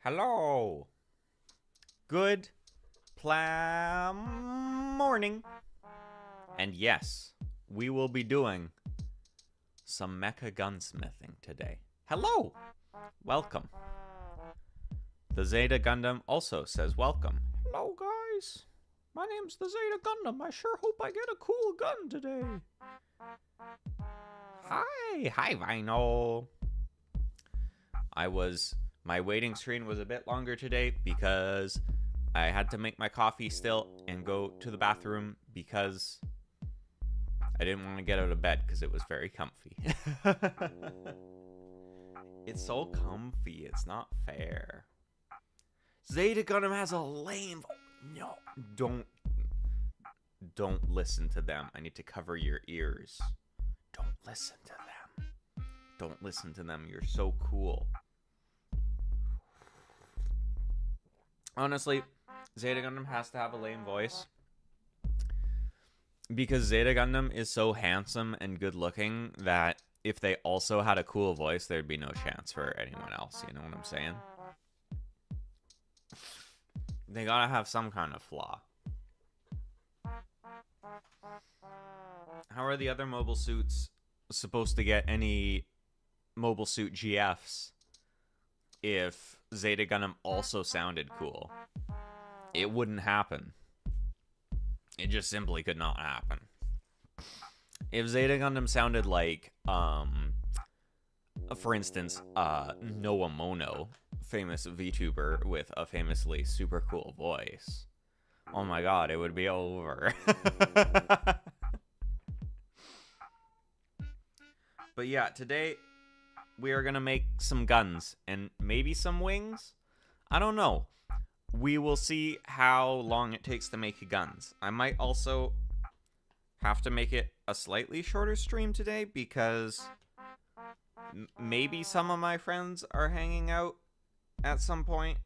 Hello. Good PlaMorning. And yes, we will be doing some mecha gunsmithing today. Hello. Welcome. The Zeta Gundam also says welcome. Hello, guys. My name's the Zeta Gundam. I sure hope I get a cool gun today. Hi, Vinyl. My waiting screen was a bit longer today because I had to make my coffee still and go to the bathroom because I didn't want to get out of bed because it was very comfy. It's so comfy, it's not fair. Zeta Gundam has a lame... No, don't listen to them. I need to cover your ears. Don't listen to them. Don't listen to them. You're so cool. Honestly, Zeta Gundam has to have a lame voice. Because Zeta Gundam is so handsome and good looking that if they also had a cool voice, there'd be no chance for anyone else. You know what I'm saying? They gotta have some kind of flaw. How are the other mobile suits supposed to get any mobile suit GFs if Zeta Gundam also sounded cool? It wouldn't happen. It just simply could not happen. If Zeta Gundam sounded like, for instance, No.A, famous VTuber with a famously super cool voice, oh my god, it would be over. But yeah, today we are gonna make some guns and maybe some wings. I don't know. We will see how long it takes to make guns. I might also have to make it a slightly shorter stream today because maybe some of my friends are hanging out at some point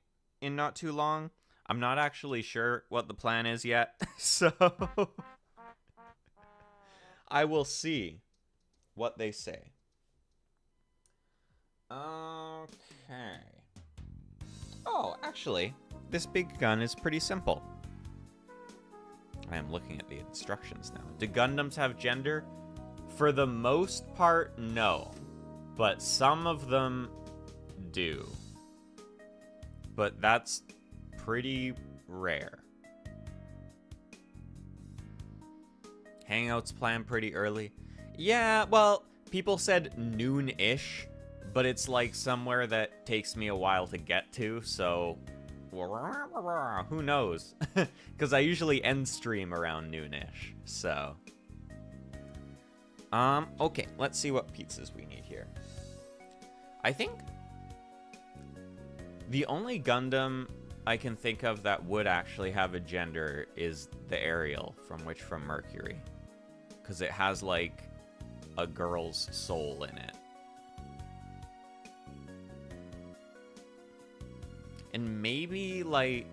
in not too long. I'm not actually sure what the plan is yet, so I will see what they say. Okay. Oh, actually, this big gun is pretty simple. I am looking at the instructions now. Do Gundams have gender? For the most part, no. But some of them do. But that's pretty rare. Hangouts planned pretty early. Yeah, well, people said noon-ish, but it's like somewhere that takes me a while to get to, so who knows? Because I usually end stream around noon-ish, so. Okay, let's see what pizzas we need here. I think the only Gundam I can think of that would actually have a gender is the Ariel from Mercury. Because it has, like, a girl's soul in it. And maybe, like...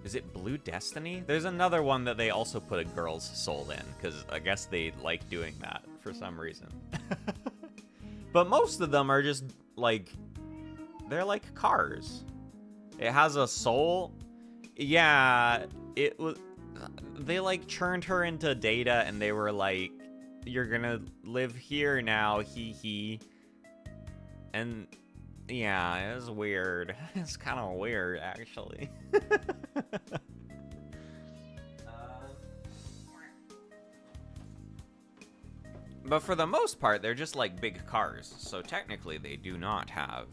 Is it Blue Destiny? There's another one that they also put a girl's soul in. Because I guess they like doing that for some reason. But most of them are just, like... They're like cars. It has a soul. Yeah, it was... They, like, churned her into Data, and they were like, you're gonna live here now, hee. And... Yeah, it was weird. It's kind of weird, actually. But for the most part, they're just like big cars. So technically, they do not have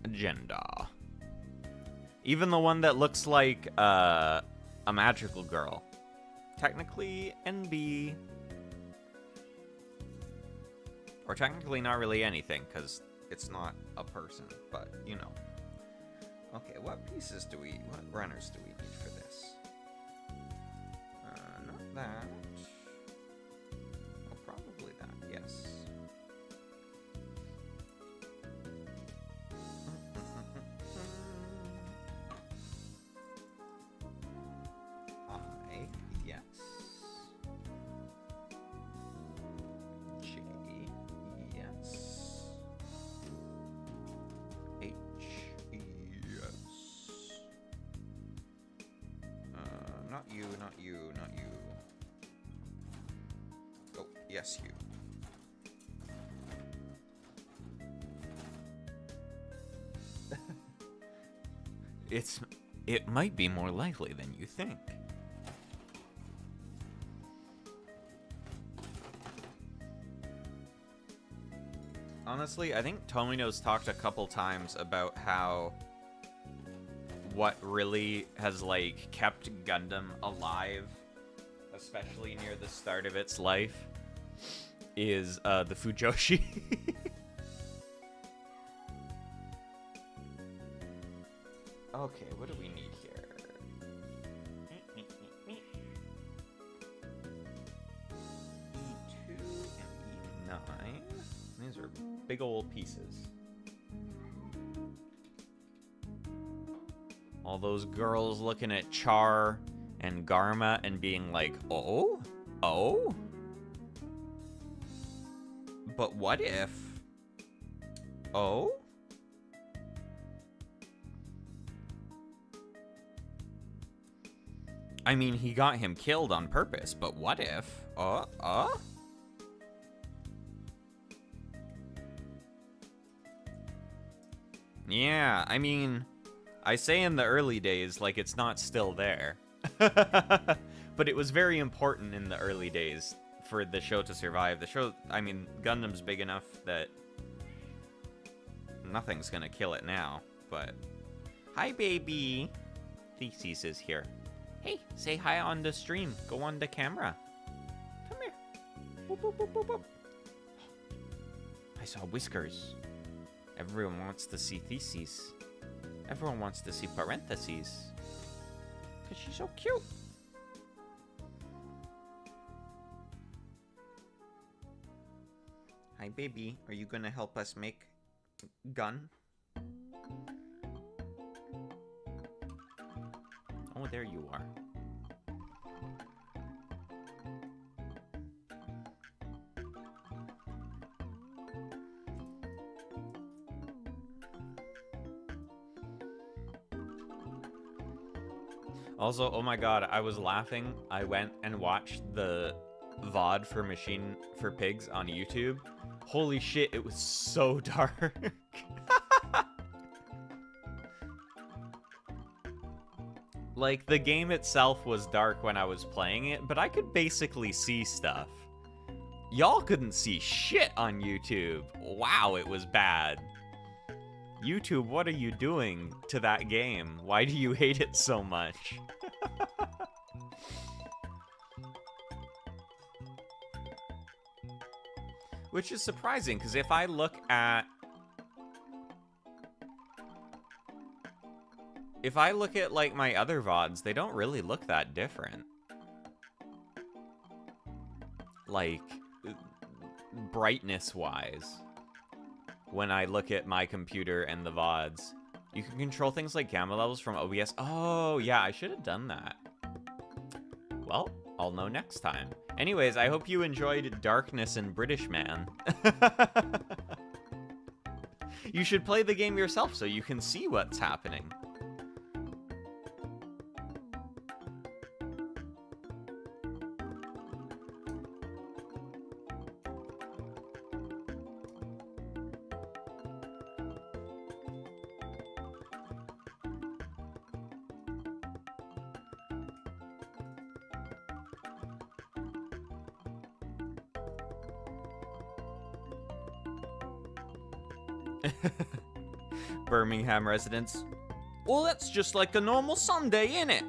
a gender. Even the one that looks like a magical girl. Technically, NB. Or technically not really anything, because... It's not a person, but, you know. Okay, what runners do we need for this? Not that. Oh, probably that, yes. Yes. J, yes. H, you, not you. Oh, yes, you. It might be more likely than you think. Honestly, I think Tomino's talked a couple times about how what really has, like, kept Gundam alive, especially near the start of its life, is the Fujoshi. Okay, what do we need here? E2 and E9. These are big old pieces. All those girls looking at Char and Garma and being like, oh? Oh? But what if? Oh? I mean, he got him killed on purpose, but what if? Yeah, I mean, I say in the early days like it's not still there. But it was very important in the early days for the show to survive. The show, I mean, Gundam's big enough that nothing's gonna kill it now, but... Hi, baby! Thesis is here. Hey, say hi on the stream. Go on the camera. Come here. Boop, boop, boop, boop, boop. I saw whiskers. Everyone wants to see Thesis. Everyone wants to see parentheses. Because she's so cute. Hi, baby. Are you going to help us make gun? Oh, there you are. Also, oh my god, I was laughing. I went and watched the VOD for Machine for Pigs on YouTube. Holy shit, it was so dark. Like, the game itself was dark when I was playing it, but I could basically see stuff. Y'all couldn't see shit on YouTube. Wow, it was bad. YouTube, what are you doing to that game? Why do you hate it so much? Which is surprising, because if I look at... If I look at, like, my other VODs, they don't really look that different. Like, brightness-wise. When I look at my computer and the VODs. You can control things like gamma levels from OBS. Oh, yeah, I should have done that. Well, I'll know next time. Anyways, I hope you enjoyed Darkness and British Man. You should play the game yourself so you can see what's happening. Birmingham residents. Well, that's just like a normal Sunday, innit?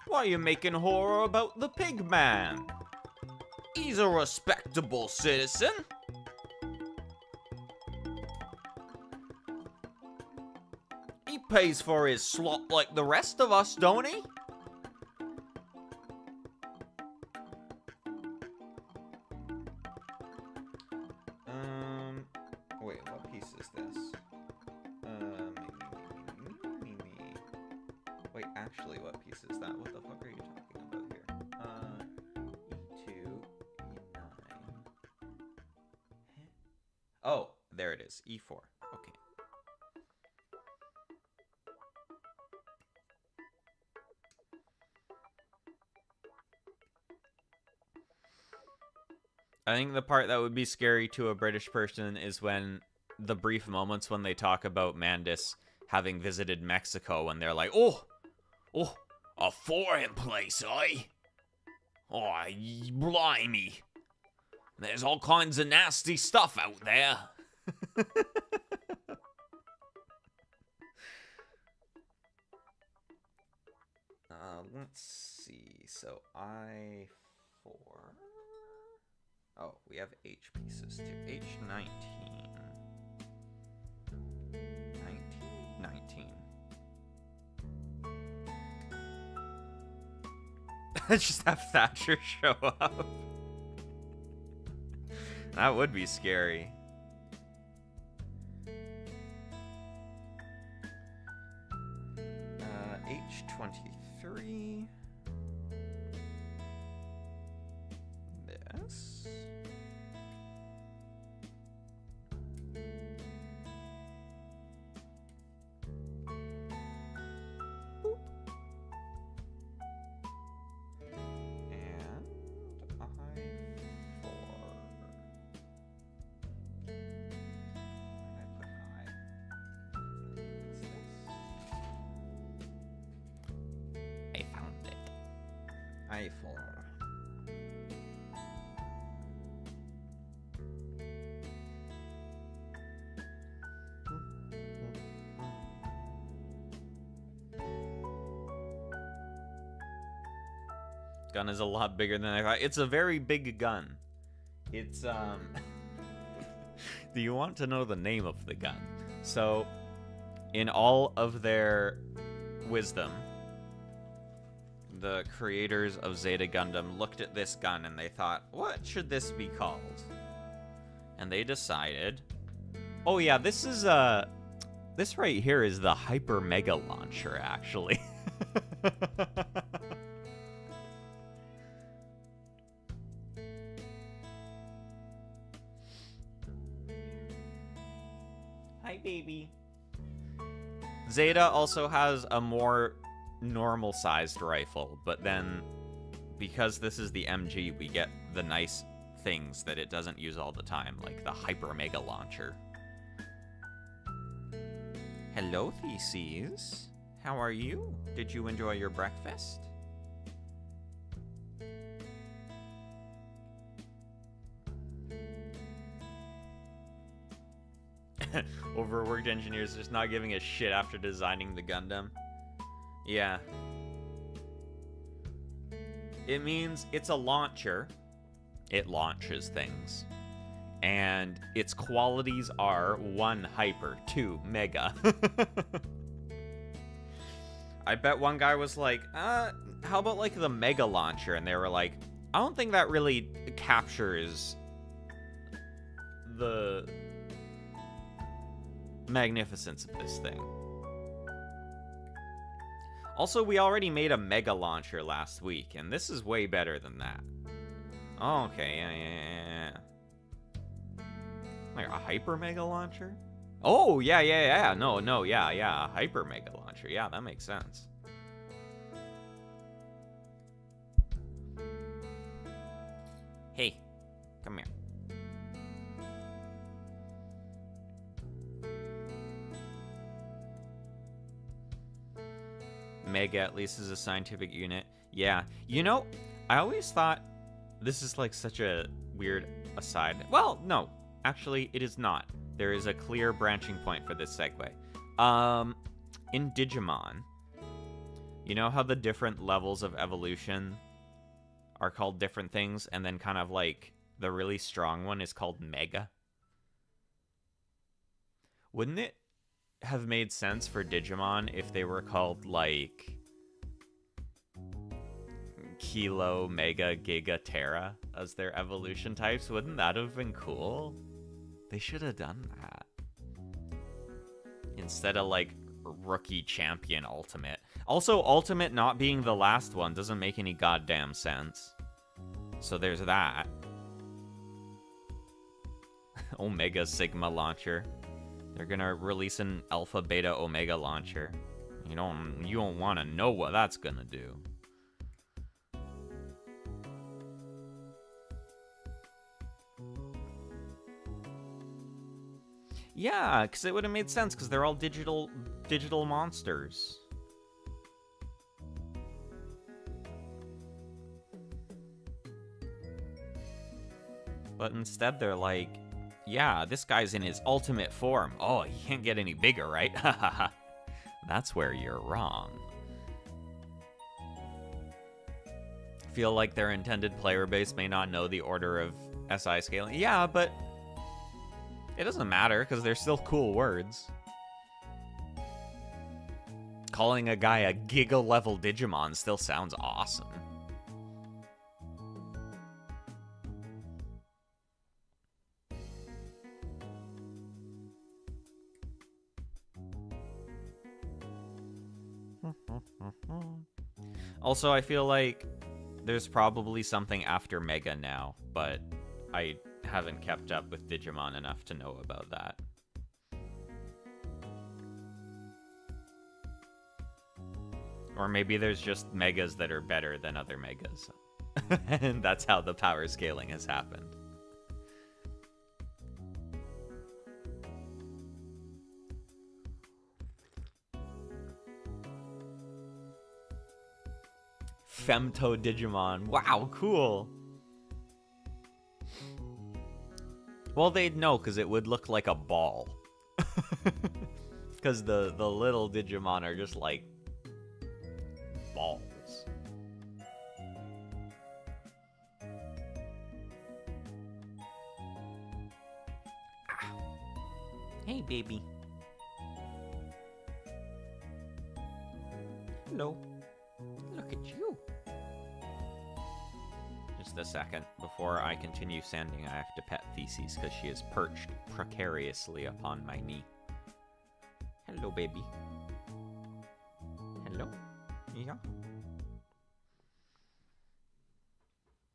Why are you making horror about the pig man? He's a respectable citizen. He pays for his slop like the rest of us, don't he? Wait, what piece is this? Wait, actually, what piece is that? What the fuck are you talking about here? E2, E9. Oh, there it is. E4. Okay. I think the part that would be scary to a British person is when the brief moments when they talk about Mandis having visited Mexico and they're like, oh, a foreign place, eh? Oh, blimey. There's all kinds of nasty stuff out there. Let's see. So I4. Oh, we have H pieces too. H19. 19. Just have Thatcher show up. That would be scary. H23. This. Gun is a lot bigger than I thought. It's a very big gun. It's, Do you want to know the name of the gun? So, in all of their wisdom, the creators of Zeta Gundam looked at this gun and they thought, what should this be called? And they decided, oh yeah, this is, this right here is the Hyper Mega Launcher, actually. Baby. Zeta also has a more normal-sized rifle, but then because this is the MG, we get the nice things that it doesn't use all the time, like the Hyper Mega Launcher. Hello, Theses. How are you? Did you enjoy your breakfast? Overworked engineers just not giving a shit after designing the Gundam. Yeah. It means it's a launcher. It launches things. And its qualities are 1, hyper, 2, mega. I bet one guy was like, how about like the mega launcher? And they were like, I don't think that really captures the magnificence of this thing. Also, we already made a mega launcher last week, and this is way better than that. Oh, okay, yeah. Like a hyper mega launcher? Oh, yeah. No, yeah, a hyper mega launcher. Yeah, that makes sense. Hey, come here. Mega at least is a scientific unit. Yeah. You know, I always thought this is like such a weird aside. Well, no. Actually, it is not. There is a clear branching point for this segue. In Digimon, you know how the different levels of evolution are called different things, and then kind of like the really strong one is called Mega? Wouldn't it have made sense for Digimon if they were called like Kilo, Mega, Giga, Terra as their evolution types? Wouldn't that have been cool? They should have done that. Instead of like Rookie, Champion, Ultimate. Also, Ultimate not being the last one doesn't make any goddamn sense. So there's that. Omega Sigma launcher. They're gonna release an Alpha Beta Omega launcher. You don't want to know what that's gonna do. Yeah, because it would have made sense, because they're all digital monsters. But instead they're like, yeah, this guy's in his ultimate form. Oh, he can't get any bigger, right? Hahaha. That's where you're wrong. Feel like their intended player base may not know the order of SI scaling. Yeah, but it doesn't matter, because they're still cool words. Calling a guy a Giga-level Digimon still sounds awesome. Also, I feel like there's probably something after Mega now, but I haven't kept up with Digimon enough to know about that. Or maybe there's just Megas that are better than other Megas. And that's how the power scaling has happened. Femto Digimon. Wow, cool. Well, they'd know, because it would look like a ball. Because the little Digimon are just like balls. Ah. Hey, baby. Hello. Look at you. Just a second. Before I continue sanding, I have to pet Theses because she is perched precariously upon my knee. Hello, baby. Hello. Yeah.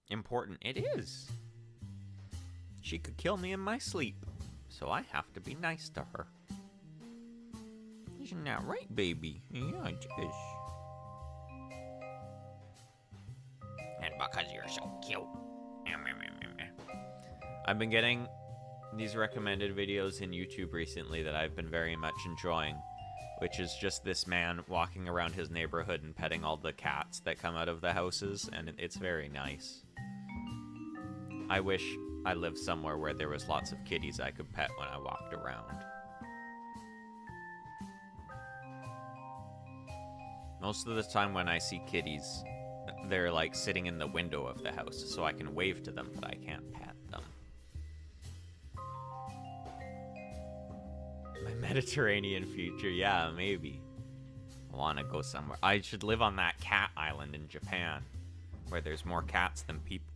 Important it is. She could kill me in my sleep, so I have to be nice to her. Isn't that right, baby? Yeah, it is. And because you're so cute. I've been getting these recommended videos in YouTube recently that I've been very much enjoying, which is just this man walking around his neighborhood and petting all the cats that come out of the houses, and it's very nice. I wish I lived somewhere where there was lots of kitties I could pet when I walked around. Most of the time when I see kitties, they're like sitting in the window of the house, so I can wave to them, but I can't pet them. My Mediterranean future, yeah, maybe. I want to go somewhere. I should live on that cat island in Japan, where there's more cats than people.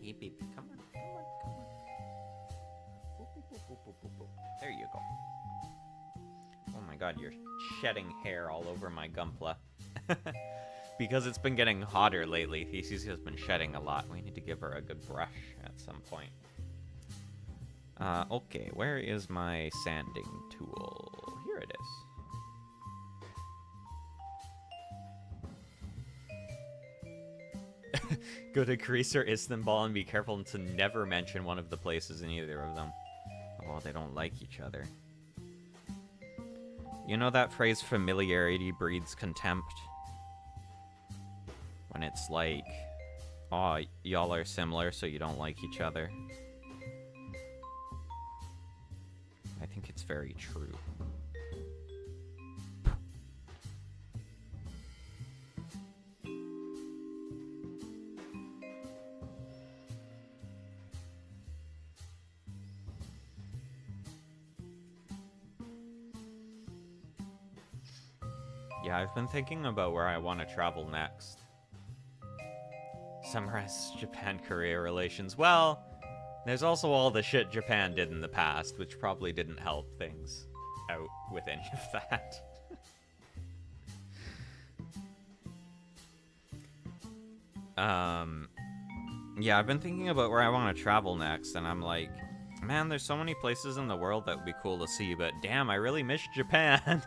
Hey, baby, come on, come on, come on. Boop, boop, boop, boop, boop, boop, boop. There you go. Oh my god, you're shedding hair all over my Gunpla. Because it's been getting hotter lately, Theses has been shedding a lot. We need to give her a good brush at some point. Okay, where is my sanding tool? Here it is. Go to Greece or Istanbul and be careful to never mention one of the places in either of them. Oh, they don't like each other. You know that phrase, familiarity breeds contempt? When it's like, oh, y'all are similar, so you don't like each other. I think it's very true. Yeah, I've been thinking about where I want to travel next. Summarize Japan-Korea relations. Well, there's also all the shit Japan did in the past, which probably didn't help things out with any of that. Yeah, I've been thinking about where I want to travel next, and I'm like, Man, there's so many places in the world that would be cool to see, but damn, I really miss Japan.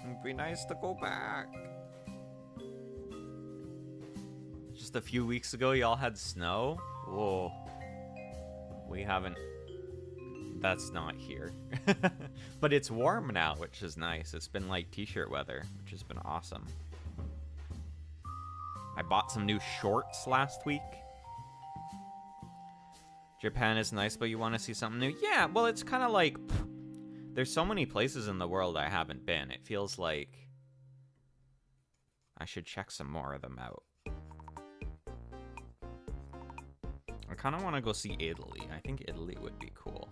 It'd be nice to go back. Just a few weeks ago, y'all had snow? Whoa. We haven't. That's not here. But it's warm now, which is nice. It's been like t-shirt weather, which has been awesome. I bought some new shorts last week. Japan is nice, but you want to see something new? Yeah, well, it's kind of like... There's so many places in the world I haven't been. It feels like I should check some more of them out. I kind of want to go see Italy. I think Italy would be cool.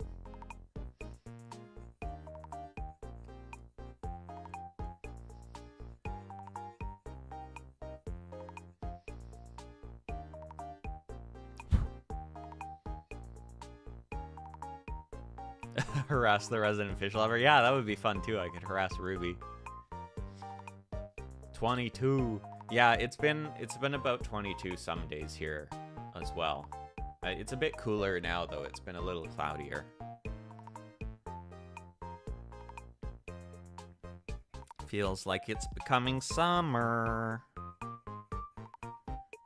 Harass the resident fish lover. Yeah, that would be fun too. I could harass Ruby. 22. Yeah, it's been about 22 some days here as well. It's a bit cooler now though. It's been a little cloudier. Feels like it's becoming summer.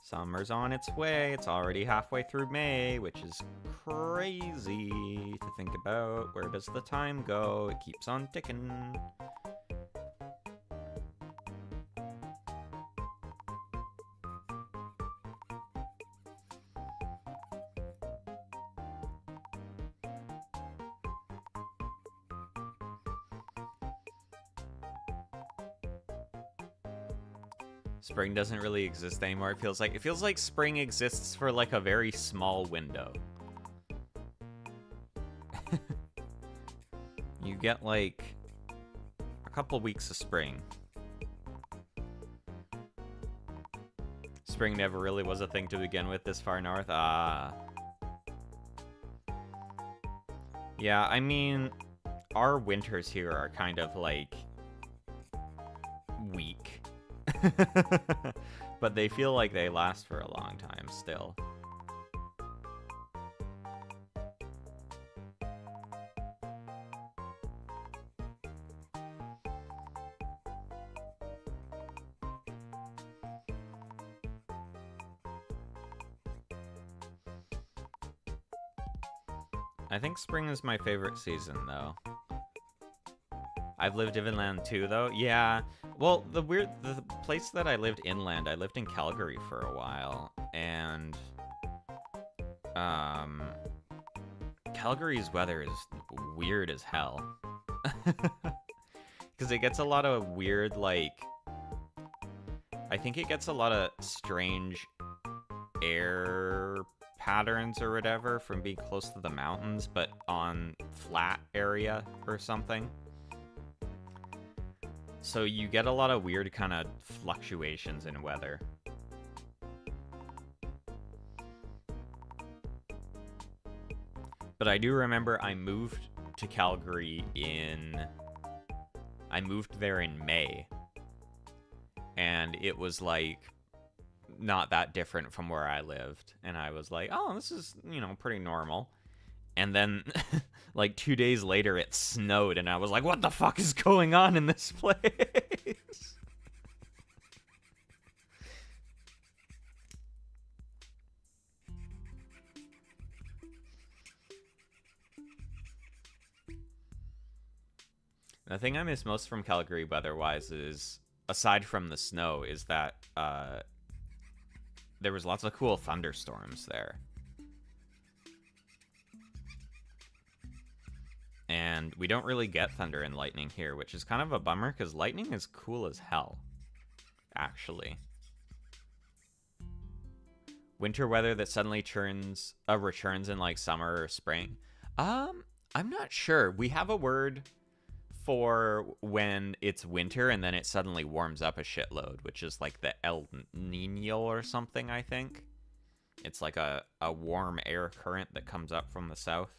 Summer's on its way. It's already halfway through May, which is crazy to think about. Where does the time go? It keeps on ticking. Spring doesn't really exist anymore. It feels like spring exists for like a very small window. You get like a couple weeks of spring. Spring never really was a thing to begin with this far north. Yeah, I mean, our winters here are kind of like weak. But they feel like they last for a long time still. I think spring is my favorite season, though. I've lived inland too, though. Yeah. Well, the place that I lived inland, I lived in Calgary for a while, and Calgary's weather is weird as hell. Because it gets a lot of weird, like, I think it gets a lot of strange air patterns or whatever from being close to the mountains, but on flat area or something. So you get a lot of weird kind of fluctuations in weather. But I do remember I moved to Calgary I moved there in May. And it was like not that different from where I lived. And I was like, oh, this is, pretty normal. And then, like, 2 days later, it snowed, and I was like, what the fuck is going on in this place? The thing I miss most from Calgary weather-wise is, aside from the snow, is that there was lots of cool thunderstorms there. And we don't really get thunder and lightning here, which is kind of a bummer, because lightning is cool as hell, actually. Winter weather that suddenly returns in, like, summer or spring. I'm not sure. We have a word for when it's winter and then it suddenly warms up a shitload, which is like the El Nino or something, I think. It's like a warm air current that comes up from the south.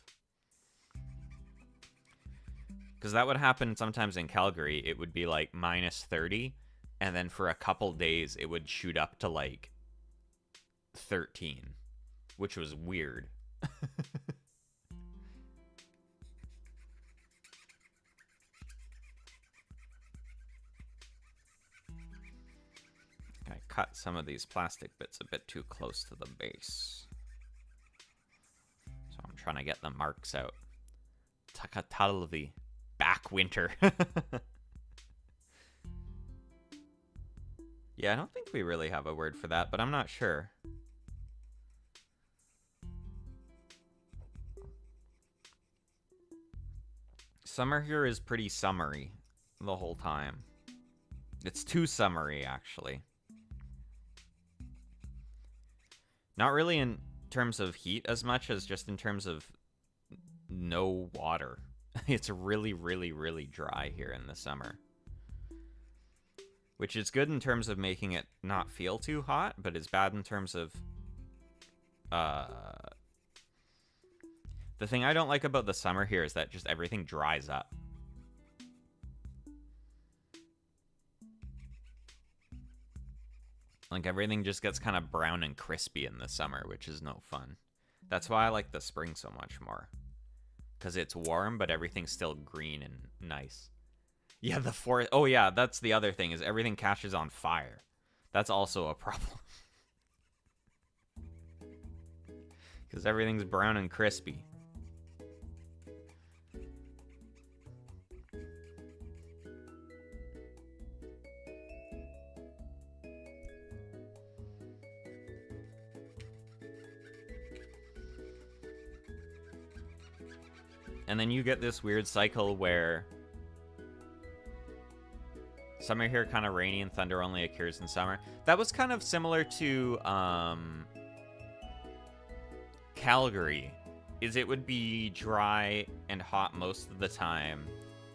Because that would happen sometimes in Calgary. It would be like minus 30, and then for a couple days it would shoot up to like 13. which was weird. I cut some of these plastic bits a bit too close to the base. So I'm trying to get the marks out. Takatalvi. Back winter. Yeah, I don't think we really have a word for that, but I'm not sure. Summer here is pretty summery the whole time. It's too summery, actually. Not really in terms of heat as much as just in terms of no water. It's really, really, really dry here in the summer. Which is good in terms of making it not feel too hot, but is bad in terms of... The thing I don't like about the summer here is that just everything dries up. Like, everything just gets kind of brown and crispy in the summer, which is no fun. That's why I like the spring so much more. Because it's warm, but everything's still green and nice. Yeah, the forest... Oh, yeah, that's the other thing, is everything catches on fire. That's also a problem. Because everything's brown and crispy. And then you get this weird cycle where summer here kind of rainy and thunder only occurs in summer. That was kind of similar to Calgary. Is it would be dry and hot most of the time,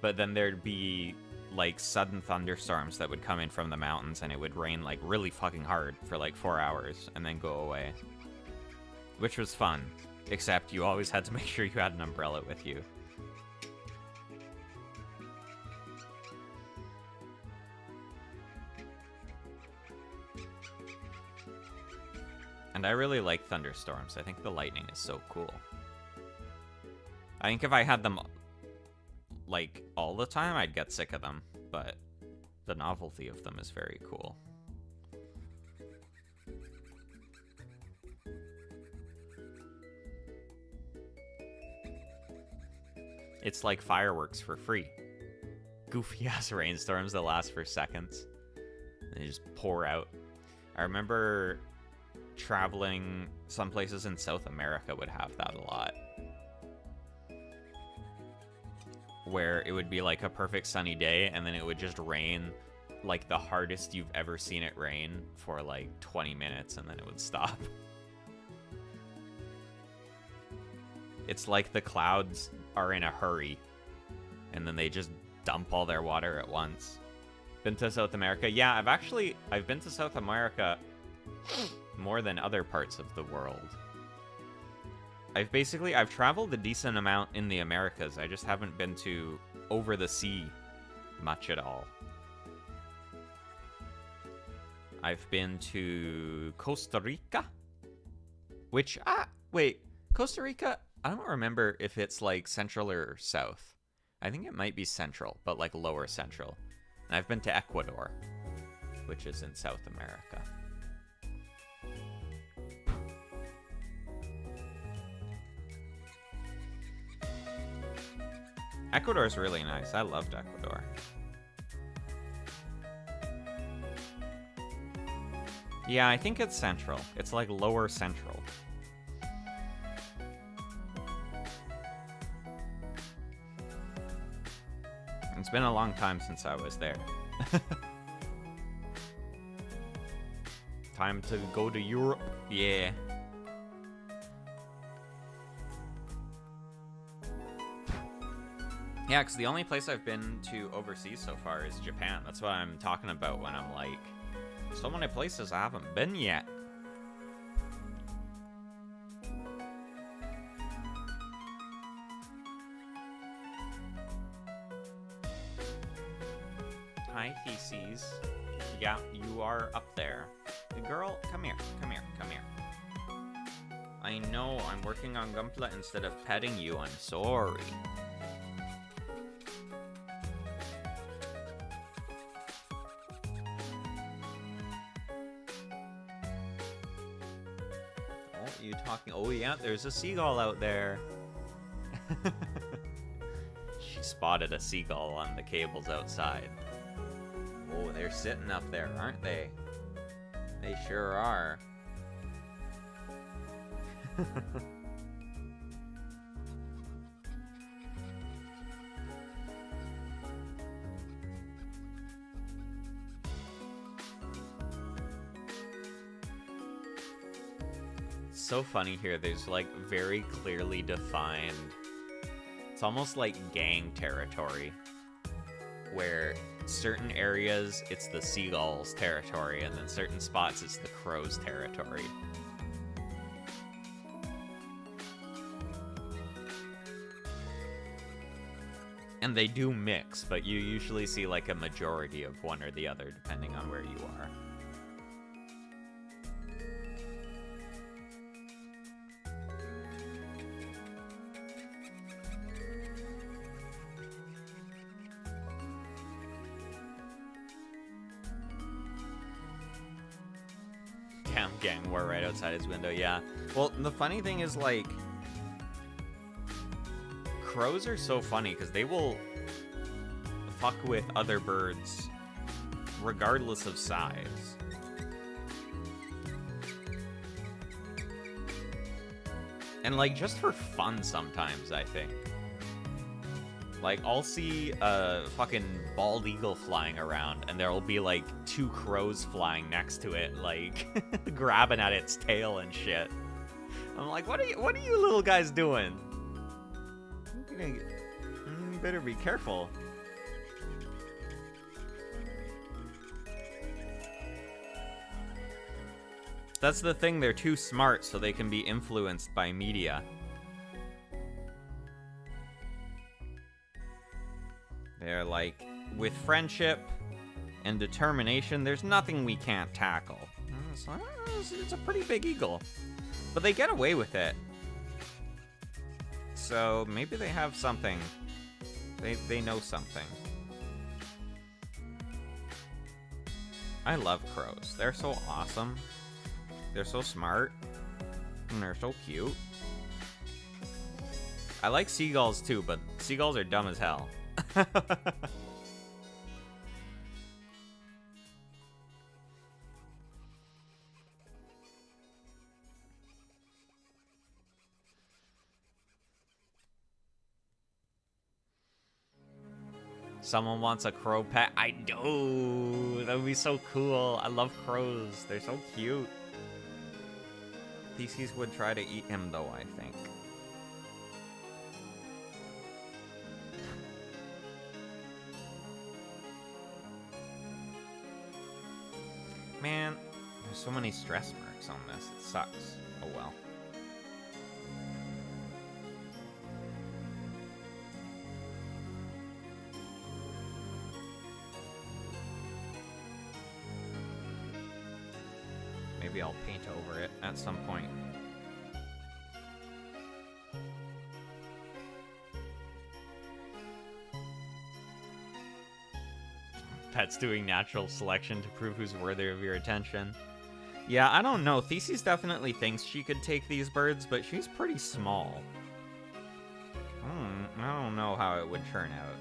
but then there'd be like sudden thunderstorms that would come in from the mountains and it would rain like really fucking hard for like 4 hours and then go away. Which was fun. Except you always had to make sure you had an umbrella with you. And I really like thunderstorms. I think the lightning is so cool. I think if I had them, like, all the time, I'd get sick of them. But the novelty of them is very cool. It's like fireworks for free. Goofy-ass rainstorms that last for seconds. And they just pour out. I remember traveling some places in South America would have that a lot. Where it would be like a perfect sunny day, and then it would just rain like the hardest you've ever seen it rain for like 20 minutes, and then it would stop. It's like the clouds are in a hurry, and then they just dump all their water at once. Been to South America? Yeah, I've been to South America more than other parts of the world. I've traveled a decent amount in the Americas. I just haven't been to over the sea much at all. I've been to Costa Rica, which, wait, Costa Rica, I don't remember if it's like central or south. I think it might be central, but like lower central. And I've been to Ecuador, which is in South America. Ecuador is really nice. I loved Ecuador. Yeah, I think it's central. It's like lower central. It's been a long time since I was there. Time to go to Europe. Yeah. Yeah, because the only place I've been to overseas so far is Japan. That's what I'm talking about when I'm like, so many places I haven't been yet. Hi, Theses. Yeah, you are up there. Girl, come here, come here, come here. I know, I'm working on Gunpla instead of petting you. I'm sorry. Oh, you talking? Oh yeah, there's a seagull out there. She spotted a seagull on the cables outside. Oh, they're sitting up there, aren't they? They sure are. It's so funny here. There's like very clearly defined. It's almost like gang territory, where certain areas it's the seagulls' territory, and then certain spots it's the crows' territory. And they do mix, but you usually see like a majority of one or the other depending on where you are. Damn, gang war right outside his window, yeah. Well, the funny thing is, like, crows are so funny because they will fuck with other birds regardless of size. And, like, just for fun sometimes, I think. Like, I'll see a fucking bald eagle flying around, and there'll be, like, 2 crows flying next to it, like, grabbing at its tail and shit. I'm like, what are you little guys doing? You better be careful. That's the thing, they're too smart, so they can be influenced by media. They're like, with friendship and determination, there's nothing we can't tackle. It's a pretty big eagle. But they get away with it. So maybe they have something. They know something. I love crows. They're so awesome. They're so smart. And they're so cute. I like seagulls too, but seagulls are dumb as hell. Someone wants a crow pet? I do! That would be so cool. I love crows. They're so cute. Theses would try to eat him though, I think. Man, there's so many stress marks on this. It sucks. Oh well. Maybe I'll paint over it at some point. Pet's doing natural selection to prove who's worthy of your attention. Yeah, I don't know. Theses definitely thinks she could take these birds, but she's pretty small. I don't know how it would turn out.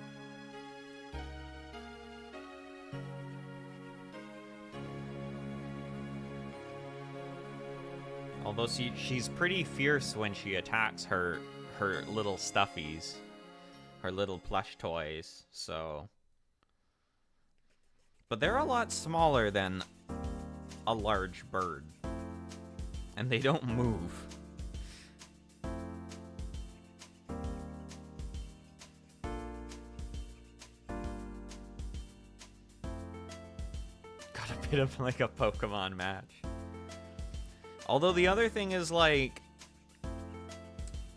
Although she's pretty fierce when she attacks her little stuffies, her little plush toys, so... But they're a lot smaller than a large bird. And they don't move. Got a bit of like a Pokemon match. Although the other thing is, like,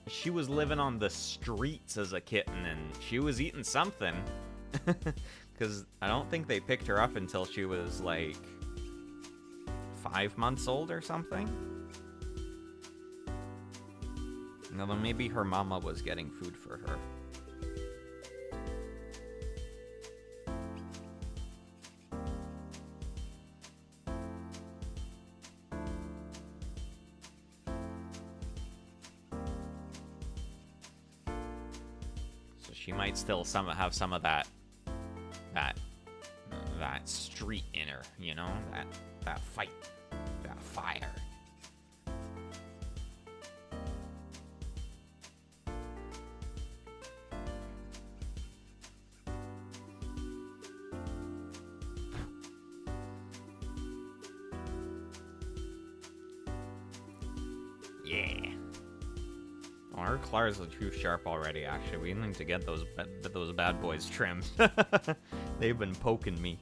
she was living on the streets as a kitten and she was eating something. Because I don't think they picked her up until she was, like, 5 months old or something. Although maybe her mama was getting food for her. So she might still have some of that street in her, you know? That fight, that fire. Yeah. Oh, her claws are too sharp already, actually. We need to get those bad boys trimmed. They've been poking me.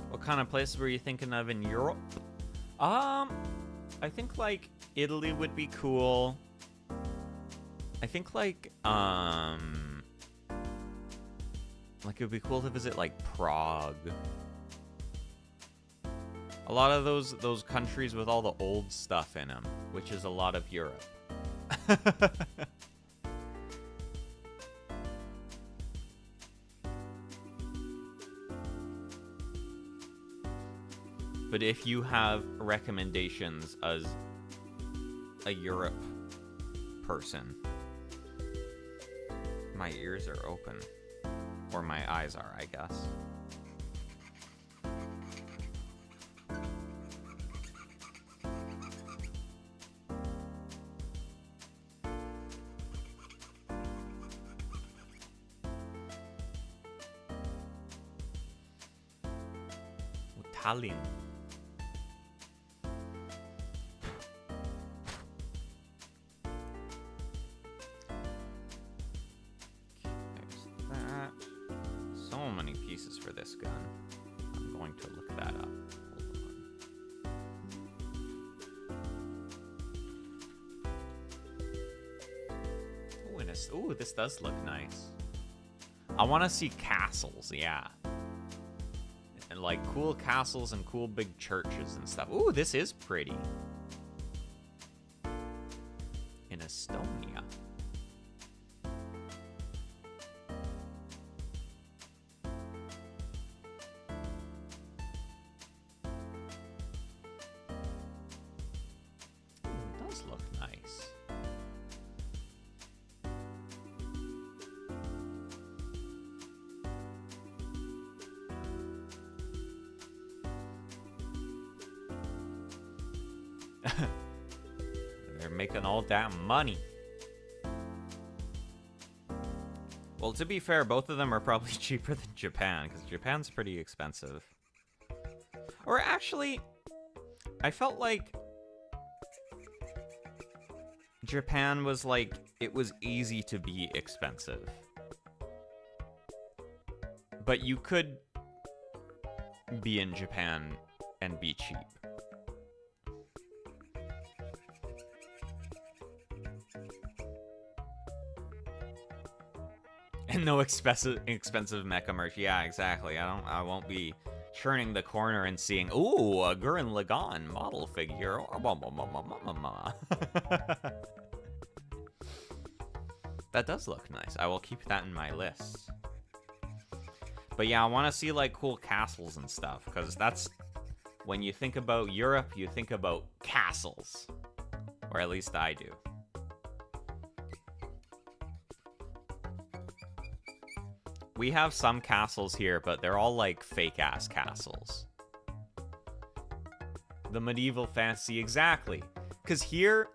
What kind of places were you thinking of in Europe? I think like Italy would be cool. I think like it would be cool to visit like Prague. A lot of those countries with all the old stuff in them, which is a lot of Europe. But if you have recommendations as a Europe person, my ears are open. Or my eyes are, I guess. Tallinn. For this gun. I'm going to look that up. Hold on. Ooh, this does look nice. I want to see castles, yeah. And like cool castles and cool big churches and stuff. Ooh, this is pretty. In Estonia. They're making all that money. Well, to be fair, both of them are probably cheaper than Japan, because Japan's pretty expensive. Or actually, I felt like Japan was like, it was easy to be expensive. But you could be in Japan and be cheap. And no expensive mecha merch. Yeah, exactly. I won't be turning the corner and seeing, ooh, a Gurren Lagann model figure. That does look nice. I will keep that in my list. But yeah, I want to see like cool castles and stuff, because that's when you think about Europe, you think about castles, or at least I do. We have some castles here, but they're all like fake-ass castles. The medieval fantasy, exactly. Because here,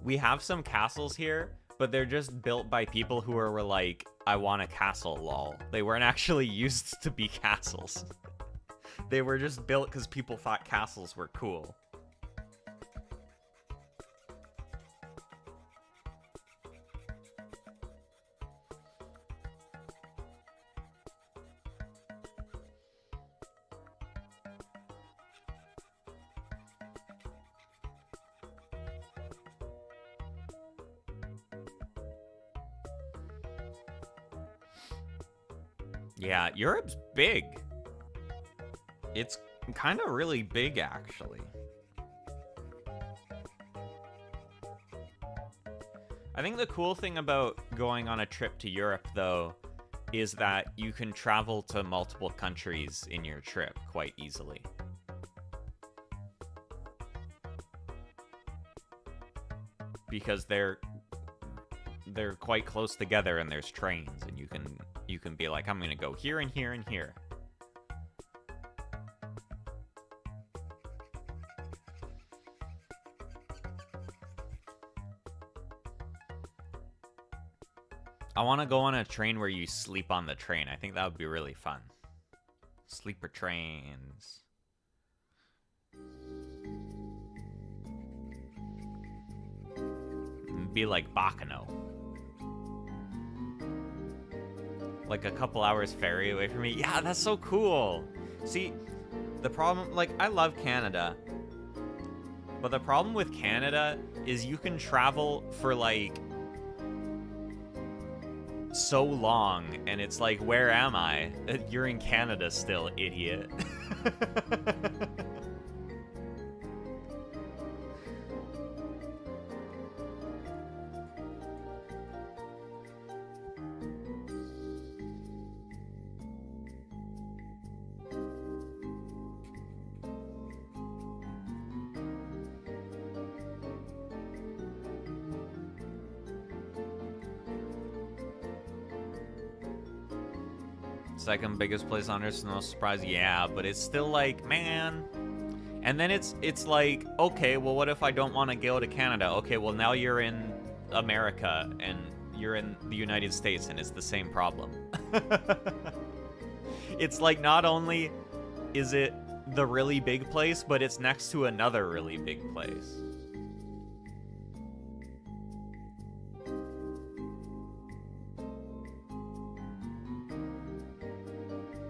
we have some castles here, but they're just built by people who were like, I want a castle, lol. They weren't actually used to be castles. They were just built because people thought castles were cool. Yeah, Europe's big. It's kind of really big, actually. I think the cool thing about going on a trip to Europe, though, is that you can travel to multiple countries in your trip quite easily. Because they're quite close together and there's trains, and you can be like, I'm gonna go here and here and here. I want to go on a train where you sleep on the train. I think that would be really fun. Sleeper trains. Be like Bakano. Like a couple hours ferry away from me. Yeah, that's so cool. See, the problem, like, I love Canada. But the problem with Canada is you can travel for, like, so long, and it's like, where am I? You're in Canada still, idiot. Second biggest place on Earth, no surprise, yeah, but it's still like, man. And then it's like, okay, well, what if I don't want to go to Canada? Okay, well, now you're in America, and you're in the United States, and it's the same problem. It's like, not only is it the really big place, but it's next to another really big place.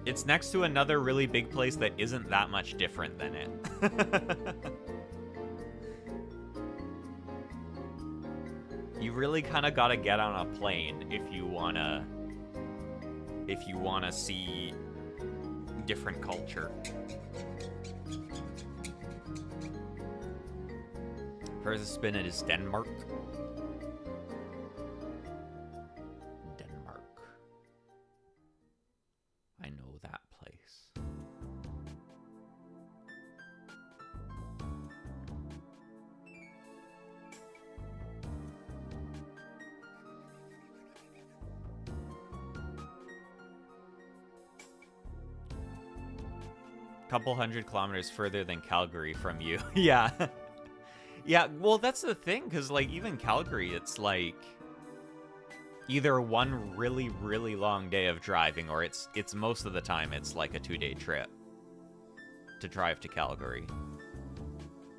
It's next to another really big place that isn't that much different than it. You really kind of gotta get on a plane if you wanna see different culture. Furthest spin it is Denmark. I know that place. Couple 100 kilometers further than Calgary from you. Yeah. Yeah, well, that's the thing, because, like, even Calgary, it's like either one really, really long day of driving, or it's most of the time it's like a 2-day trip to drive to Calgary.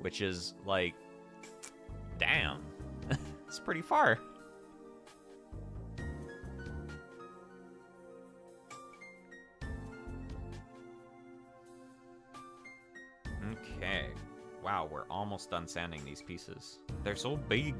Which is like, damn, it's pretty far. Okay. Wow, we're almost done sanding these pieces. They're so big.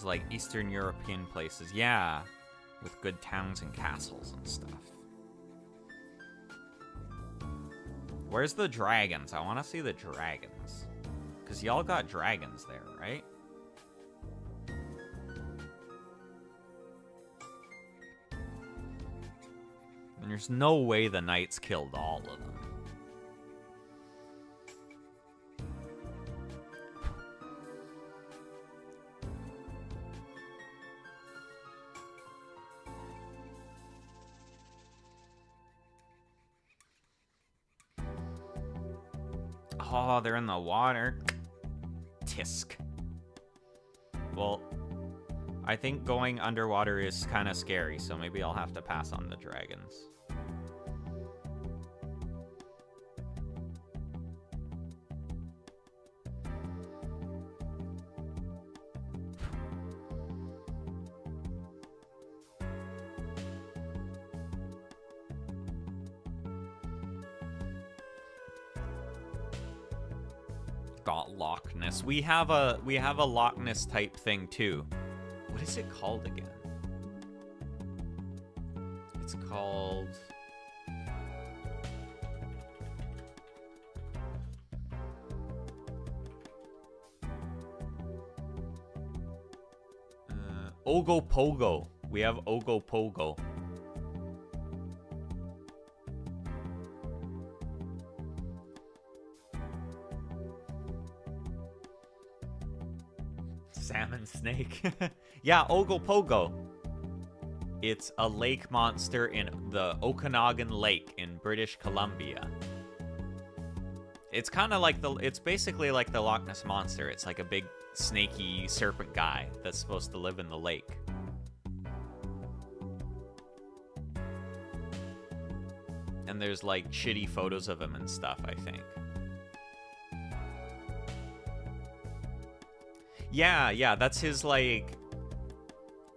Like Eastern European places, yeah, with good towns and castles and stuff. Where's the dragons? I want to see the dragons. Because y'all got dragons there, right? And there's no way the knights killed all of them. Oh, they're in the water. Tisk. Well, I think going underwater is kind of scary, so maybe I'll have to pass on the dragons. Got Loch Ness. We have a Loch Ness type thing too. What is it called again? It's called Ogopogo. We have Ogopogo. Salmon snake. Yeah, Ogopogo. It's a lake monster in the Okanagan Lake in British Columbia. It's kind of like it's basically like the Loch Ness Monster. It's like a big snaky serpent guy that's supposed to live in the lake. And there's like shitty photos of him and stuff, I think. Yeah, that's his, like,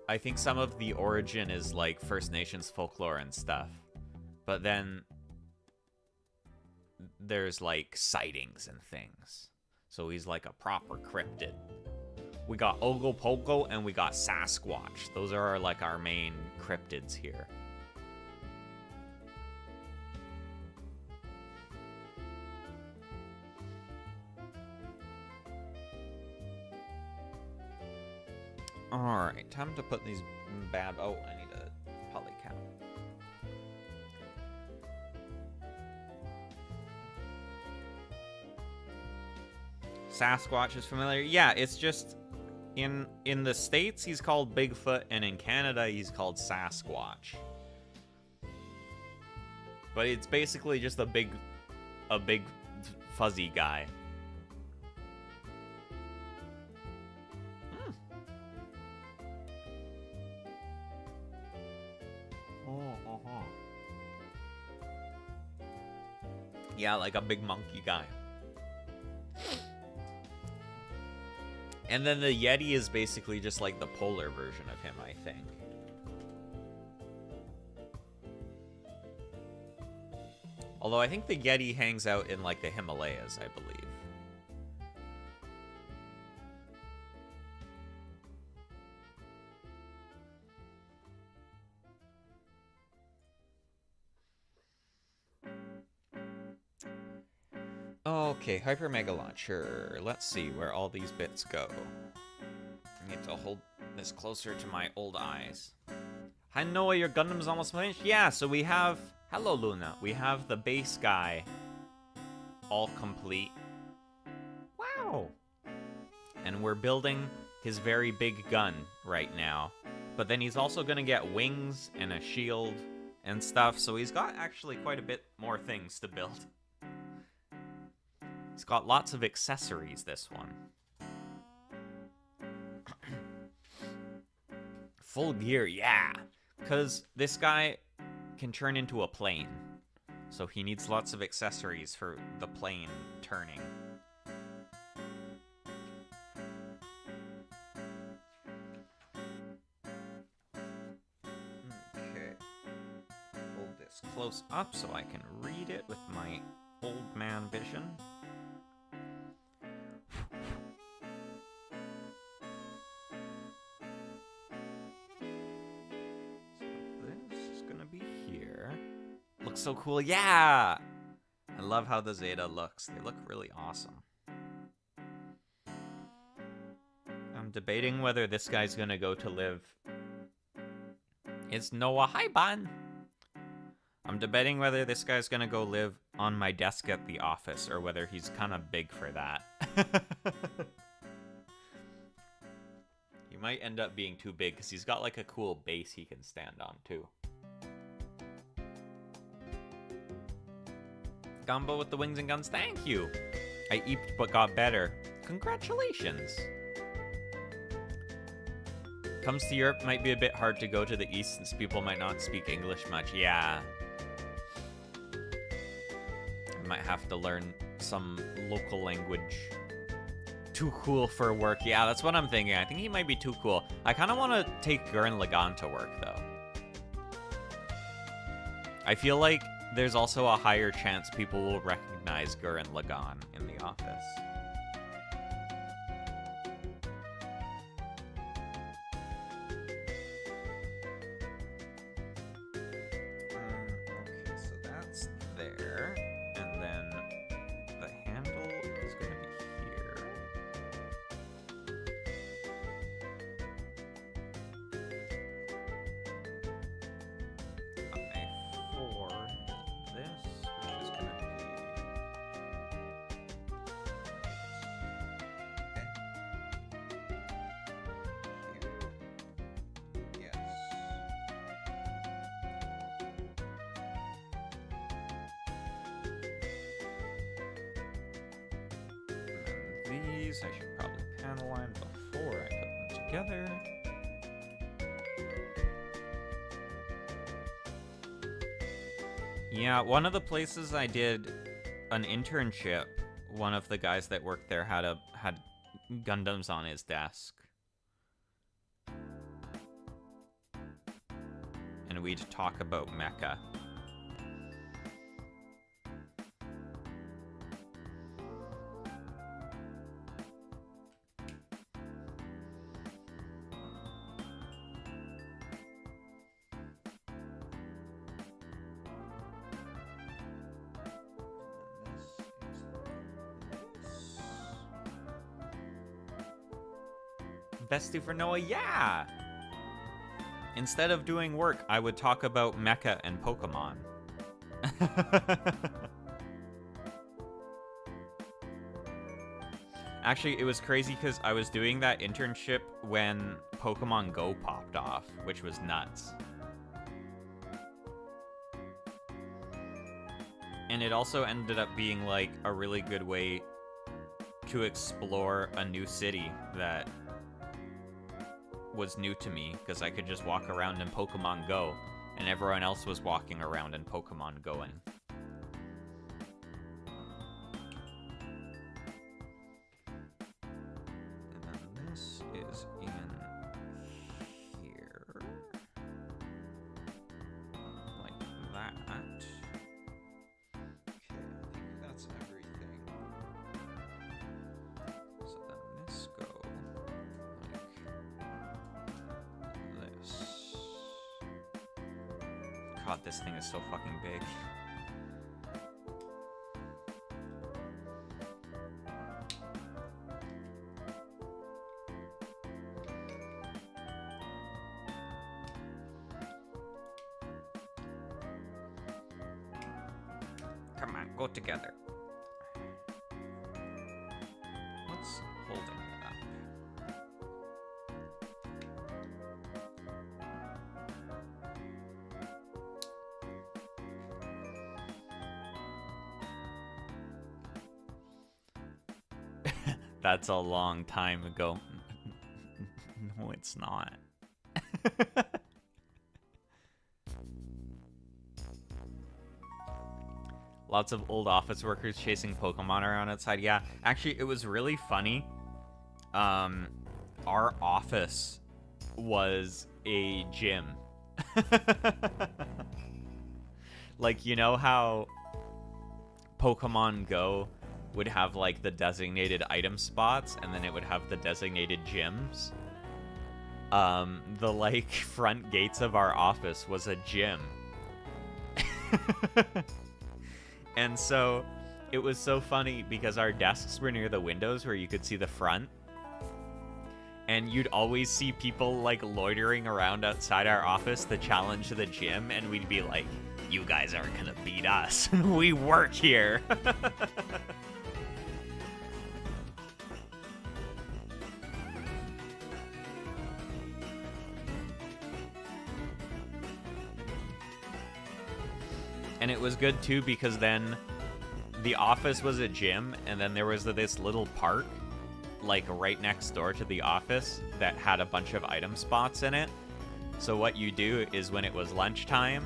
I think some of the origin is, like, First Nations folklore and stuff. But then there's, like, sightings and things. So he's, like, a proper cryptid. We got Ogopogo and we got Sasquatch. Those are, like, our main cryptids here. Alright, time to put these bad... Oh, I need a polycount. Sasquatch is familiar. Yeah, it's just... In the States, he's called Bigfoot, and in Canada, he's called Sasquatch. But it's basically just a big fuzzy guy. Yeah, like a big monkey guy. And then the Yeti is basically just like the polar version of him, I think. Although I think the Yeti hangs out in like the Himalayas, I believe. Okay, Hyper Mega Launcher. Let's see where all these bits go. I need to hold this closer to my old eyes. Hi No.A, your Gundam's almost finished? Yeah, so we have... Hello, Luna. We have the base guy all complete. Wow! And we're building his very big gun right now. But then he's also going to get wings and a shield and stuff, so he's got actually quite a bit more things to build. He's got lots of accessories, this one. Full gear, yeah. Because this guy can turn into a plane. So he needs lots of accessories for the plane turning. Okay. Hold this close up so I can read it with my old man vision. So cool. Yeah! I love how the Zeta looks. They look really awesome. debating whether this guy's gonna go to live. It's No.A. Hi, Ban! I'm debating whether this guy's gonna go live on my desk at the office or whether he's kind of big for that. He might end up being too big because he's got like a cool base he can stand on too. Gumbo with the wings and guns, thank you! I eeped but got better. Congratulations! Comes to Europe, might be a bit hard to go to the east since people might not speak English much. Yeah. I might have to learn some local language. Too cool for work. Yeah, that's what I'm thinking. I think he might be too cool. I kind of want to take Gurren Lagann to work, though. I feel like there's also a higher chance people will recognize Gurren Lagann in the office. Okay, so that's there. And then the handle is going to be here. For this, which is going to be... Here. Yes. And these, I should probably panel line before I put them together. Yeah, one of the places I did an internship, one of the guys that worked there had Gundams on his desk. And we'd talk about mecha. Bestie for No.A, yeah! Instead of doing work, I would talk about mecha and Pokemon. Actually, it was crazy because I was doing that internship when Pokemon Go popped off, which was nuts. And it also ended up being like a really good way to explore a new city that was new to me, because I could just walk around in Pokemon Go, and everyone else was walking around in Pokemon Going. And then this is in here. Like that. Okay, I think that's everything. So then this goes God, this thing is so fucking big. Come on, go together. What's holding it up? That's a long time ago. No, it's not. Lots of old office workers chasing Pokemon around outside. Yeah, actually, it was really funny. Our office was a gym. Like, you know how Pokemon Go would have like the designated item spots and then it would have the designated gyms? The like front gates of our office was a gym. And so it was so funny because our desks were near the windows where you could see the front. And you'd always see people like loitering around outside our office to challenge the gym, and we'd be like, you guys aren't gonna beat us. We work here. And it was good too because then the office was a gym, and then there was this little park like right next door to the office that had a bunch of item spots in it. So what you do is when it was lunchtime,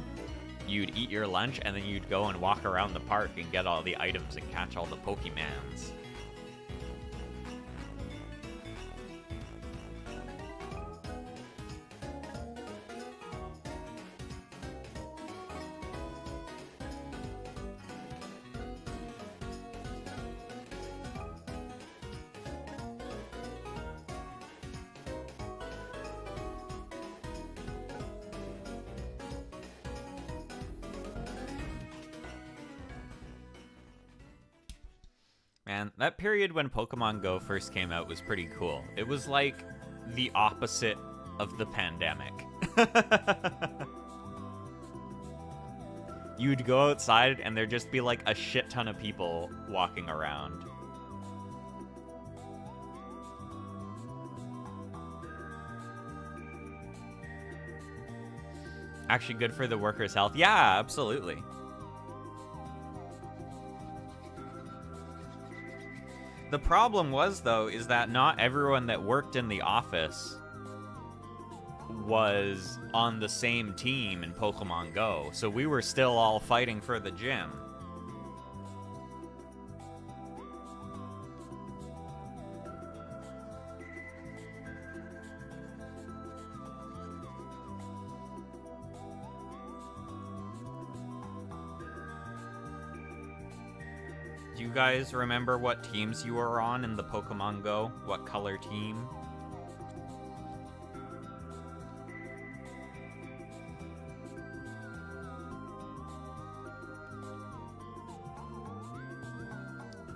you'd eat your lunch and then you'd go and walk around the park and get all the items and catch all the Pokemons. Man, that period when Pokemon Go first came out was pretty cool. It was like the opposite of the pandemic. You'd go outside and there'd just be like a shit ton of people walking around. Actually good for the workers' health. Yeah, absolutely. The problem was, though, is that not everyone that worked in the office was on the same team in Pokemon Go, so we were still all fighting for the gym. Do you guys remember what teams you were on in the Pokemon Go? What color team?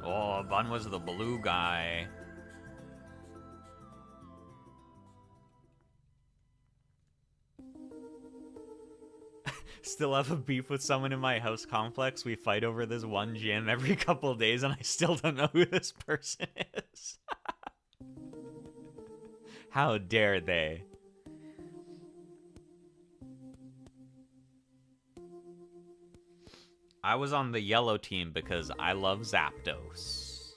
Oh, Bun was the blue guy. Still have a beef with someone in my house complex. We fight over this one gym every couple of days, and I still don't know who this person is. How dare they? I was on the yellow team because I love Zapdos.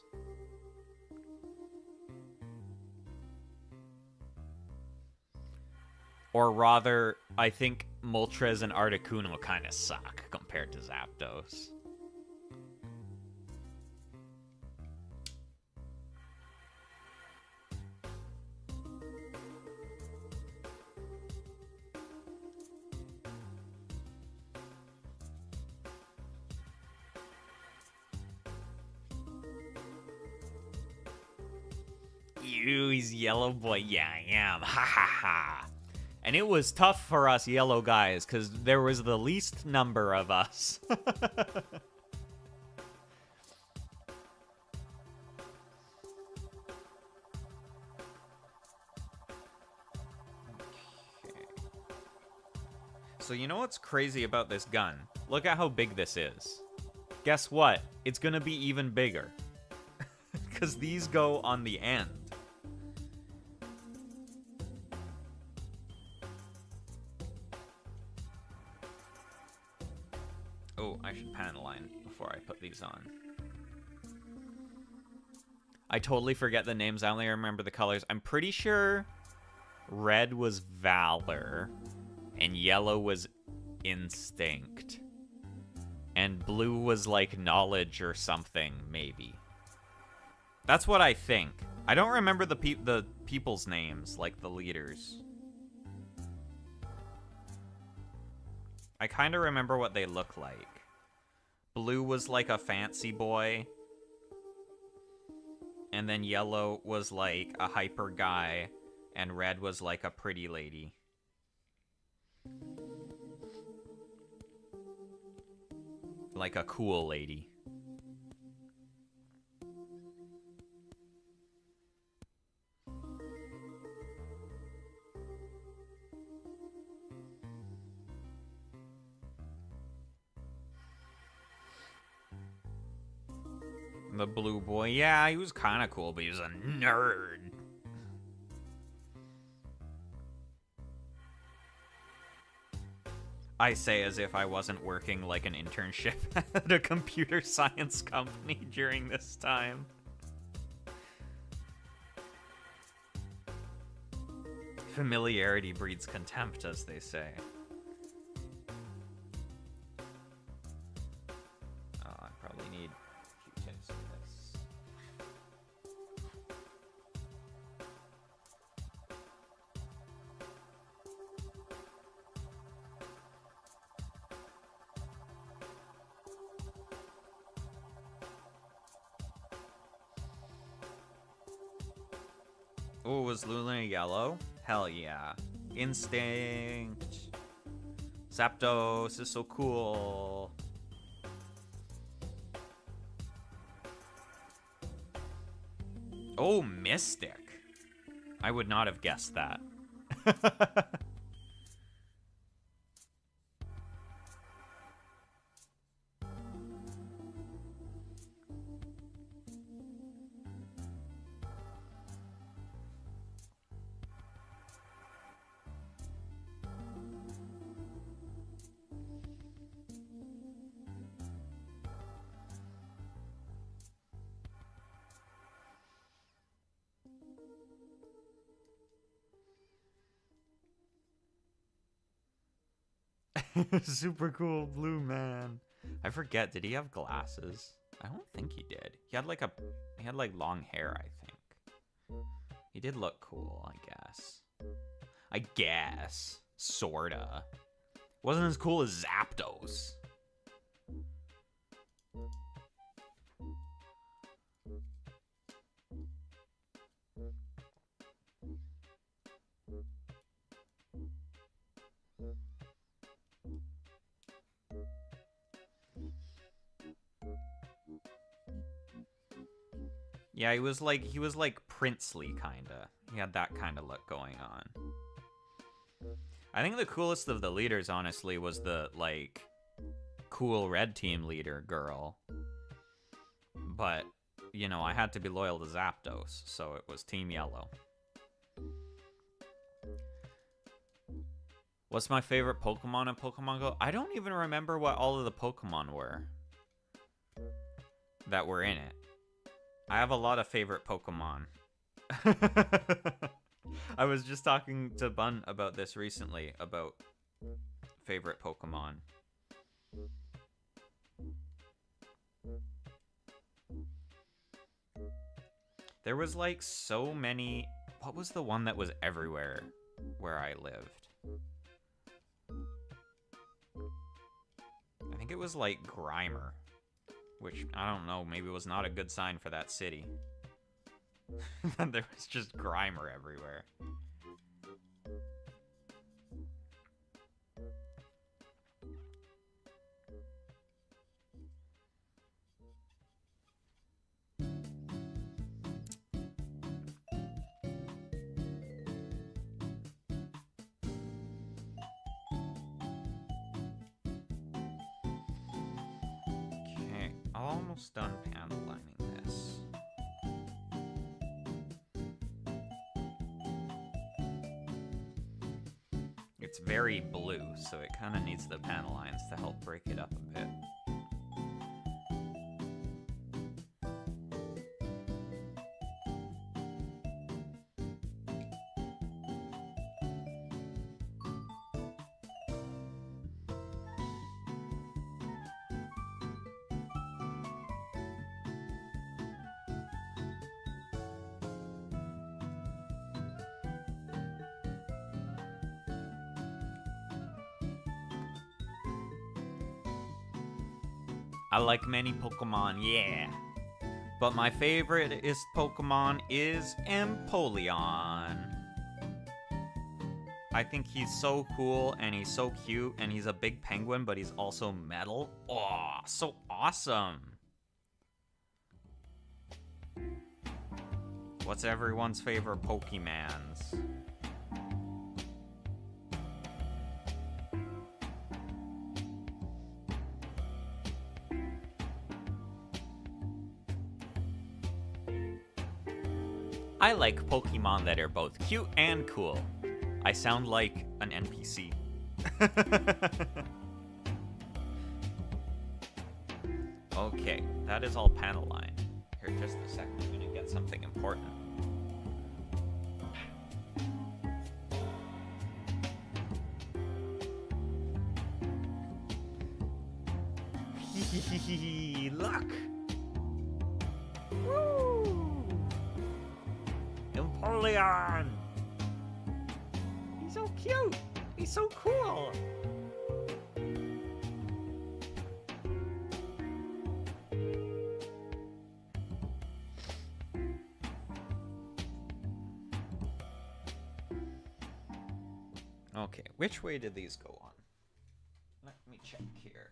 Or rather, I think Moltres and Articuno kind of suck compared to Zapdos. You, he's yellow boy. Yeah, I am. Ha ha ha. And it was tough for us yellow guys, because there was the least number of us. So you know what's crazy about this gun? Look at how big this is. Guess what? It's gonna be even bigger. Because these go on the end. Oh, I should pan line before I put these on. I totally forget the names. I only remember the colors. I'm pretty sure red was Valor and yellow was Instinct. And blue was like Knowledge or something, maybe. That's what I think. I don't remember the people's names, like the leaders. I kind of remember what they look like. Blue was like a fancy boy. And then yellow was like a hyper guy. And red was like a pretty lady. Like a cool lady. The blue boy. Yeah, he was kind of cool, but he was a nerd. I say as if I wasn't working like an internship at a computer science company during this time. Familiarity breeds contempt, as they say. Oh, I probably need Q-tips for this. Oh, was Luna yellow? Hell yeah. Instinct. Zapdos is so cool. Oh, Mystic. I would not have guessed that. Super cool blue man. I forget, did he have glasses? I don't think he did. He had like long hair, I think. He did look cool, I guess. Sorta. Wasn't as cool as Zapdos. Yeah, he was like princely kinda. He had that kind of look going on. I think the coolest of the leaders, honestly, was the like cool red team leader girl. But, you know, I had to be loyal to Zapdos, so it was Team Yellow. What's my favorite Pokemon in Pokemon Go? I don't even remember what all of the Pokemon were that were in it. I have a lot of favorite Pokemon. I was just talking to Bun about this recently, about favorite Pokemon. There was like so many... What was the one that was everywhere where I lived? I think it was like Grimer. Which, I don't know, maybe was not a good sign for that city. There was just Grimer everywhere. Okay, almost done panel lining this. It's very blue, so it kind of needs the panel lines to help break it up a bit. I like many Pokemon, yeah. But my favorite Pokemon is Empoleon. I think he's so cool and he's so cute and he's a big penguin, but he's also metal. Oh, so awesome. What's everyone's favorite Pokemans? I like Pokemon that are both cute and cool. I sound like an NPC. Okay, that is all panel line. Here, just a second, I'm gonna get something important. Look! Woo! Empoleon! He's so cute! He's so cool! Okay, which way did these go on? Let me check here.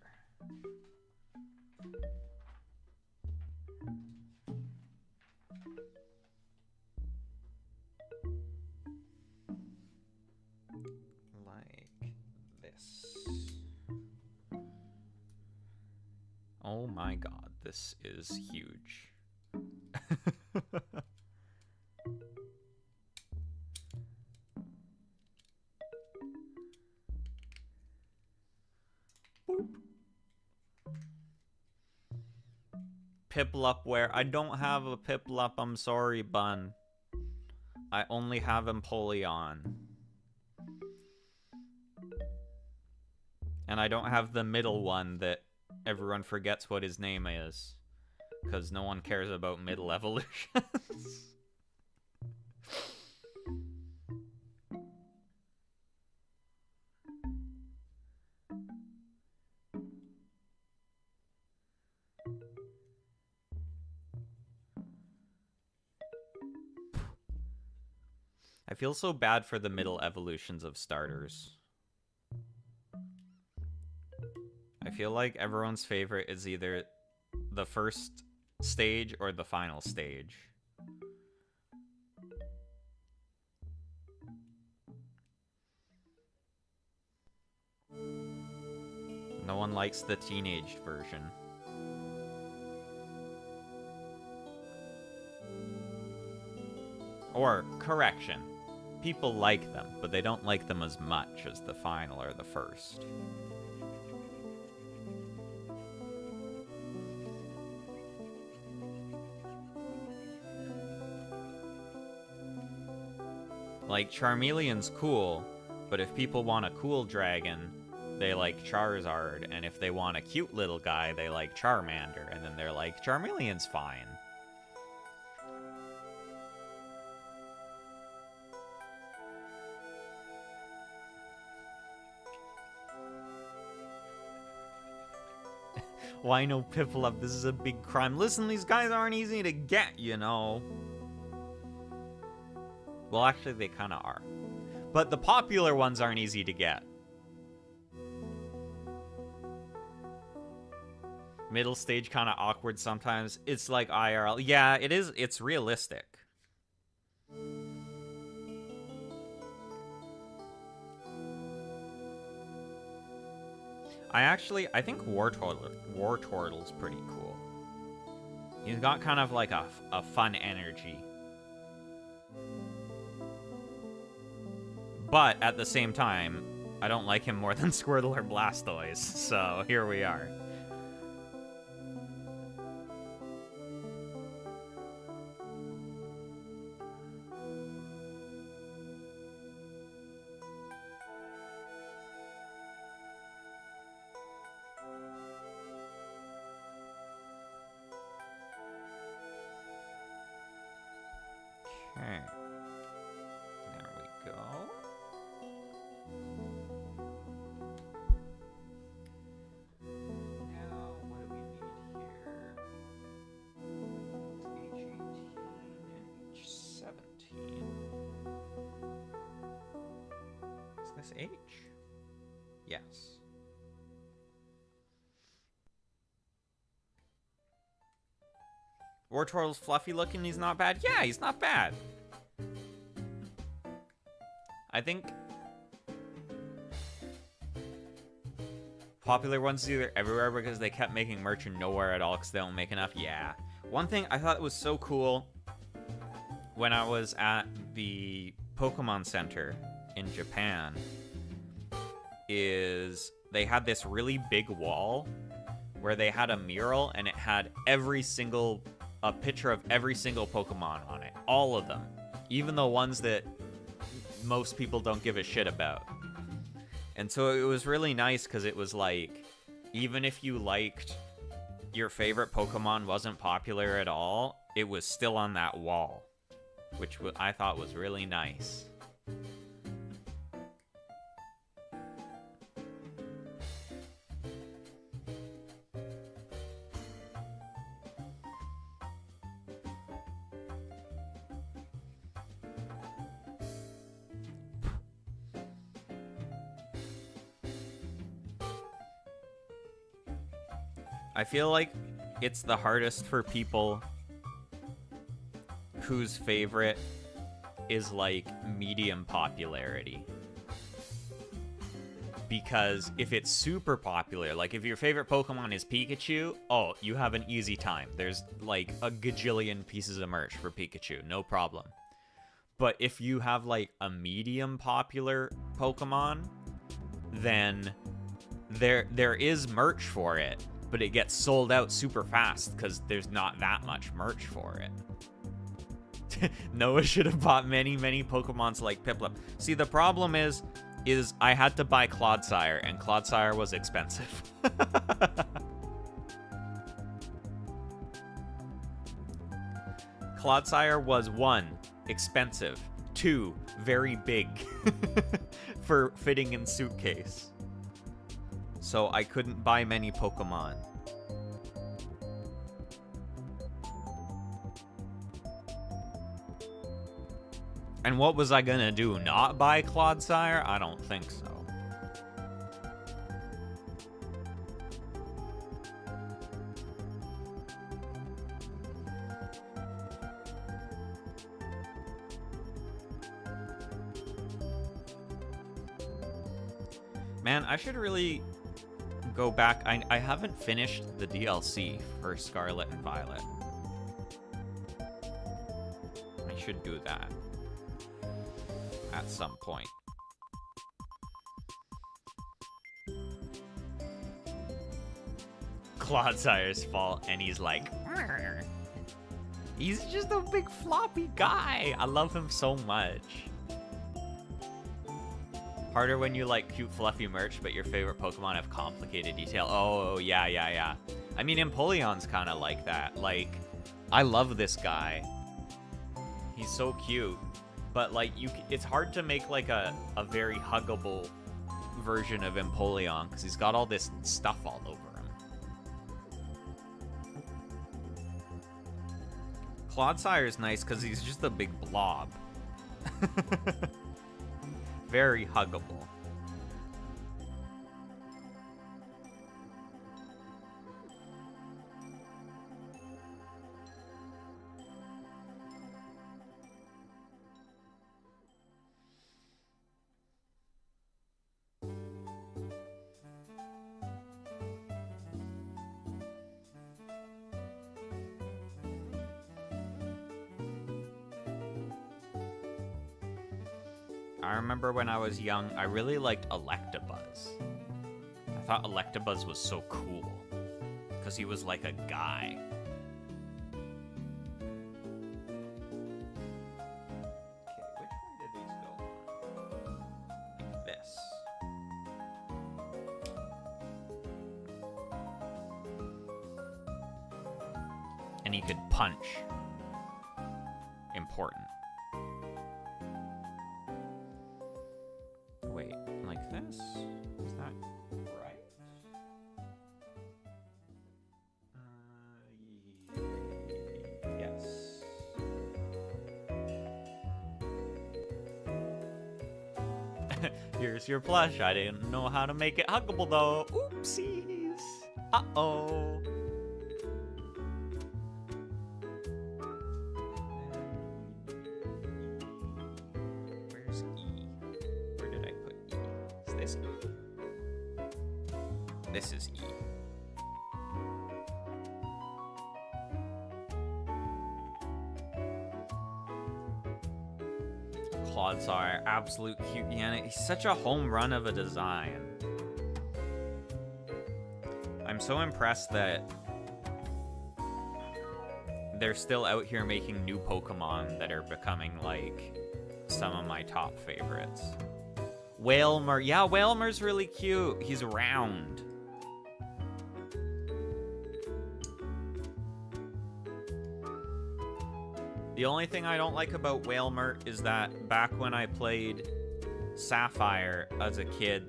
Like this. Oh my god, this is huge. Boop. Piplup where? I don't have a Piplup, I'm sorry, bun. I only have Empoleon. And I don't have the middle one that everyone forgets what his name is. Because no one cares about middle evolutions. I feel so bad for the middle evolutions of starters. I feel like everyone's favorite is either the first stage or the final stage. No one likes the teenage version. Or, correction. People like them, but they don't like them as much as the final or the first. Like, Charmeleon's cool, but if people want a cool dragon, they like Charizard, and if they want a cute little guy, they like Charmander, and then they're like, Charmeleon's fine. Why no Piplup? This is a big crime. Listen, these guys aren't easy to get, you know. Well, actually, they kind of are. But the popular ones aren't easy to get. Middle stage kind of awkward sometimes. It's like IRL. Yeah, it is. It's realistic. I think Wartortle's pretty cool. He's got kind of like a fun energy. But at the same time, I don't like him more than Squirtle or Blastoise, so here we are. Okay. There we go. Now, what do we need here? H18 and H17. Is this H? Yes. Wartortle's fluffy looking, he's not bad. Yeah, he's not bad. I think popular ones either everywhere because they kept making merch and nowhere at all because they don't make enough. Yeah. One thing I thought was so cool when I was at the Pokemon Center in Japan, is they had this really big wall where they had a mural and it had a picture of every single Pokemon on it. All of them. Even the ones that most people don't give a shit about. And so it was really nice because it was like, even if you liked your favorite Pokemon wasn't popular at all, it was still on that wall, which I thought was really nice. I feel like it's the hardest for people whose favorite is like medium popularity. Because if it's super popular, like if your favorite Pokemon is Pikachu, oh, you have an easy time. There's like a gajillion pieces of merch for Pikachu, no problem. But if you have like a medium popular Pokemon, then there is merch for it, but it gets sold out super fast because there's not that much merch for it. No.A should have bought many Pokemons like Piplup. See, the problem is I had to buy Clodsire, and Clodsire was expensive. Clodsire was 1, expensive, 2, very big for fitting in suitcase. So I couldn't buy many Pokemon. And what was I gonna do? Not buy Clodsire? I don't think so. Man, I should really go back. I haven't finished the DLC for Scarlet and Violet. I should do that at some point. Clodsire's fault, and he's like, "Mrr." He's just a big floppy guy. I love him so much. Harder when you like cute fluffy merch, but your favorite Pokemon have complicated detail. Oh, yeah. I mean, Empoleon's kind of like that. Like, I love this guy. He's so cute. But, like, it's hard to make, like, a very huggable version of Empoleon, because he's got all this stuff all over him. Clodsire's nice, because he's just a big blob. Very huggable. I remember when I was young, I really liked Electabuzz. I thought Electabuzz was so cool, because he was like a guy. Okay, which one did these go on? Like this. And he could punch. Important. Wait, like this? Is that right? Yes. Here's your plush. I didn't know how to make it huggable though. Oopsies. Uh-oh. This is E. Clodsire, absolute cute. Yeah, he's such a home run of a design. I'm so impressed that they're still out here making new Pokemon that are becoming, like, some of my top favorites. Wailmer. Yeah, Wailmer's really cute. He's round. The only thing I don't like about Wailmer is that back when I played Sapphire as a kid,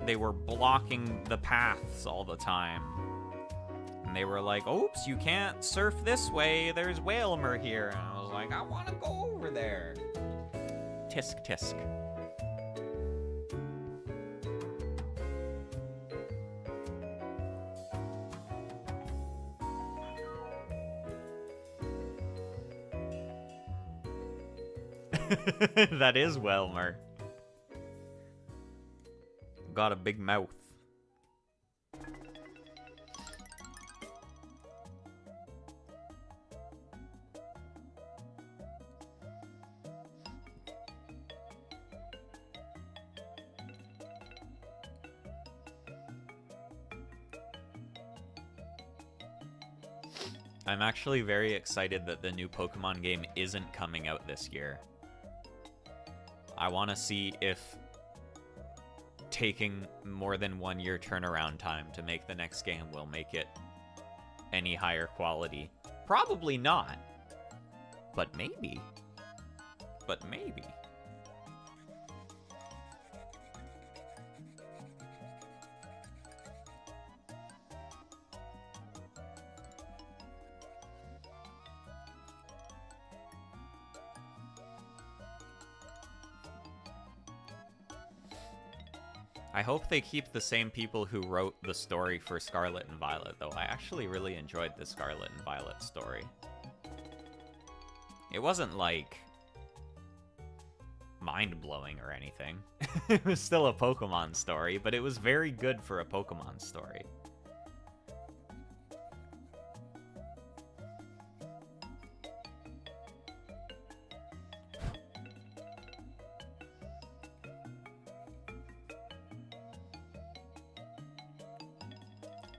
they were blocking the paths all the time. And they were like, oops, you can't surf this way, there's Wailmer here. And I was like, I want to go over there. Tisk tisk. That is Wailmer. Got a big mouth. I'm actually very excited that the new Pokemon game isn't coming out this year. I want to see if taking more than 1 year turnaround time to make the next game will make it any higher quality. Probably not. But maybe. But maybe. I hope they keep the same people who wrote the story for Scarlet and Violet, though. I actually really enjoyed the Scarlet and Violet story. It wasn't, like, mind-blowing or anything. It was still a Pokemon story, but it was very good for a Pokemon story.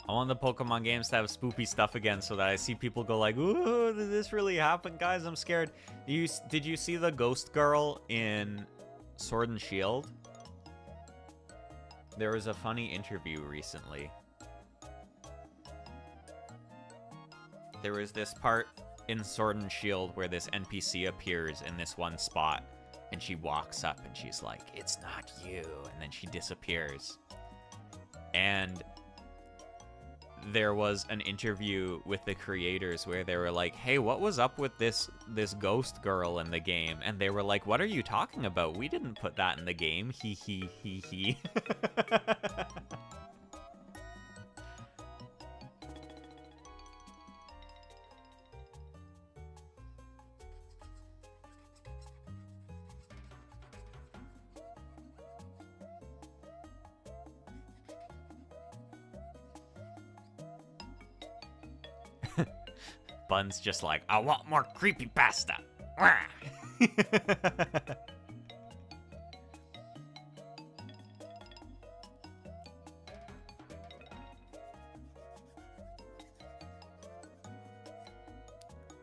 I want the Pokemon games to have spoopy stuff again so that I see people go like, ooh, did this really happen, guys? I'm scared. Did you see the ghost girl in Sword and Shield? There was a funny interview recently. There was this part in Sword and Shield where this NPC appears in this one spot, and she walks up and she's like, it's not you, and then she disappears. And there was an interview with the creators where they were like, hey, what was up with this ghost girl in the game? And they were like, what are you talking about? We didn't put that in the game. He he he he. Bun's just like, I want more creepypasta.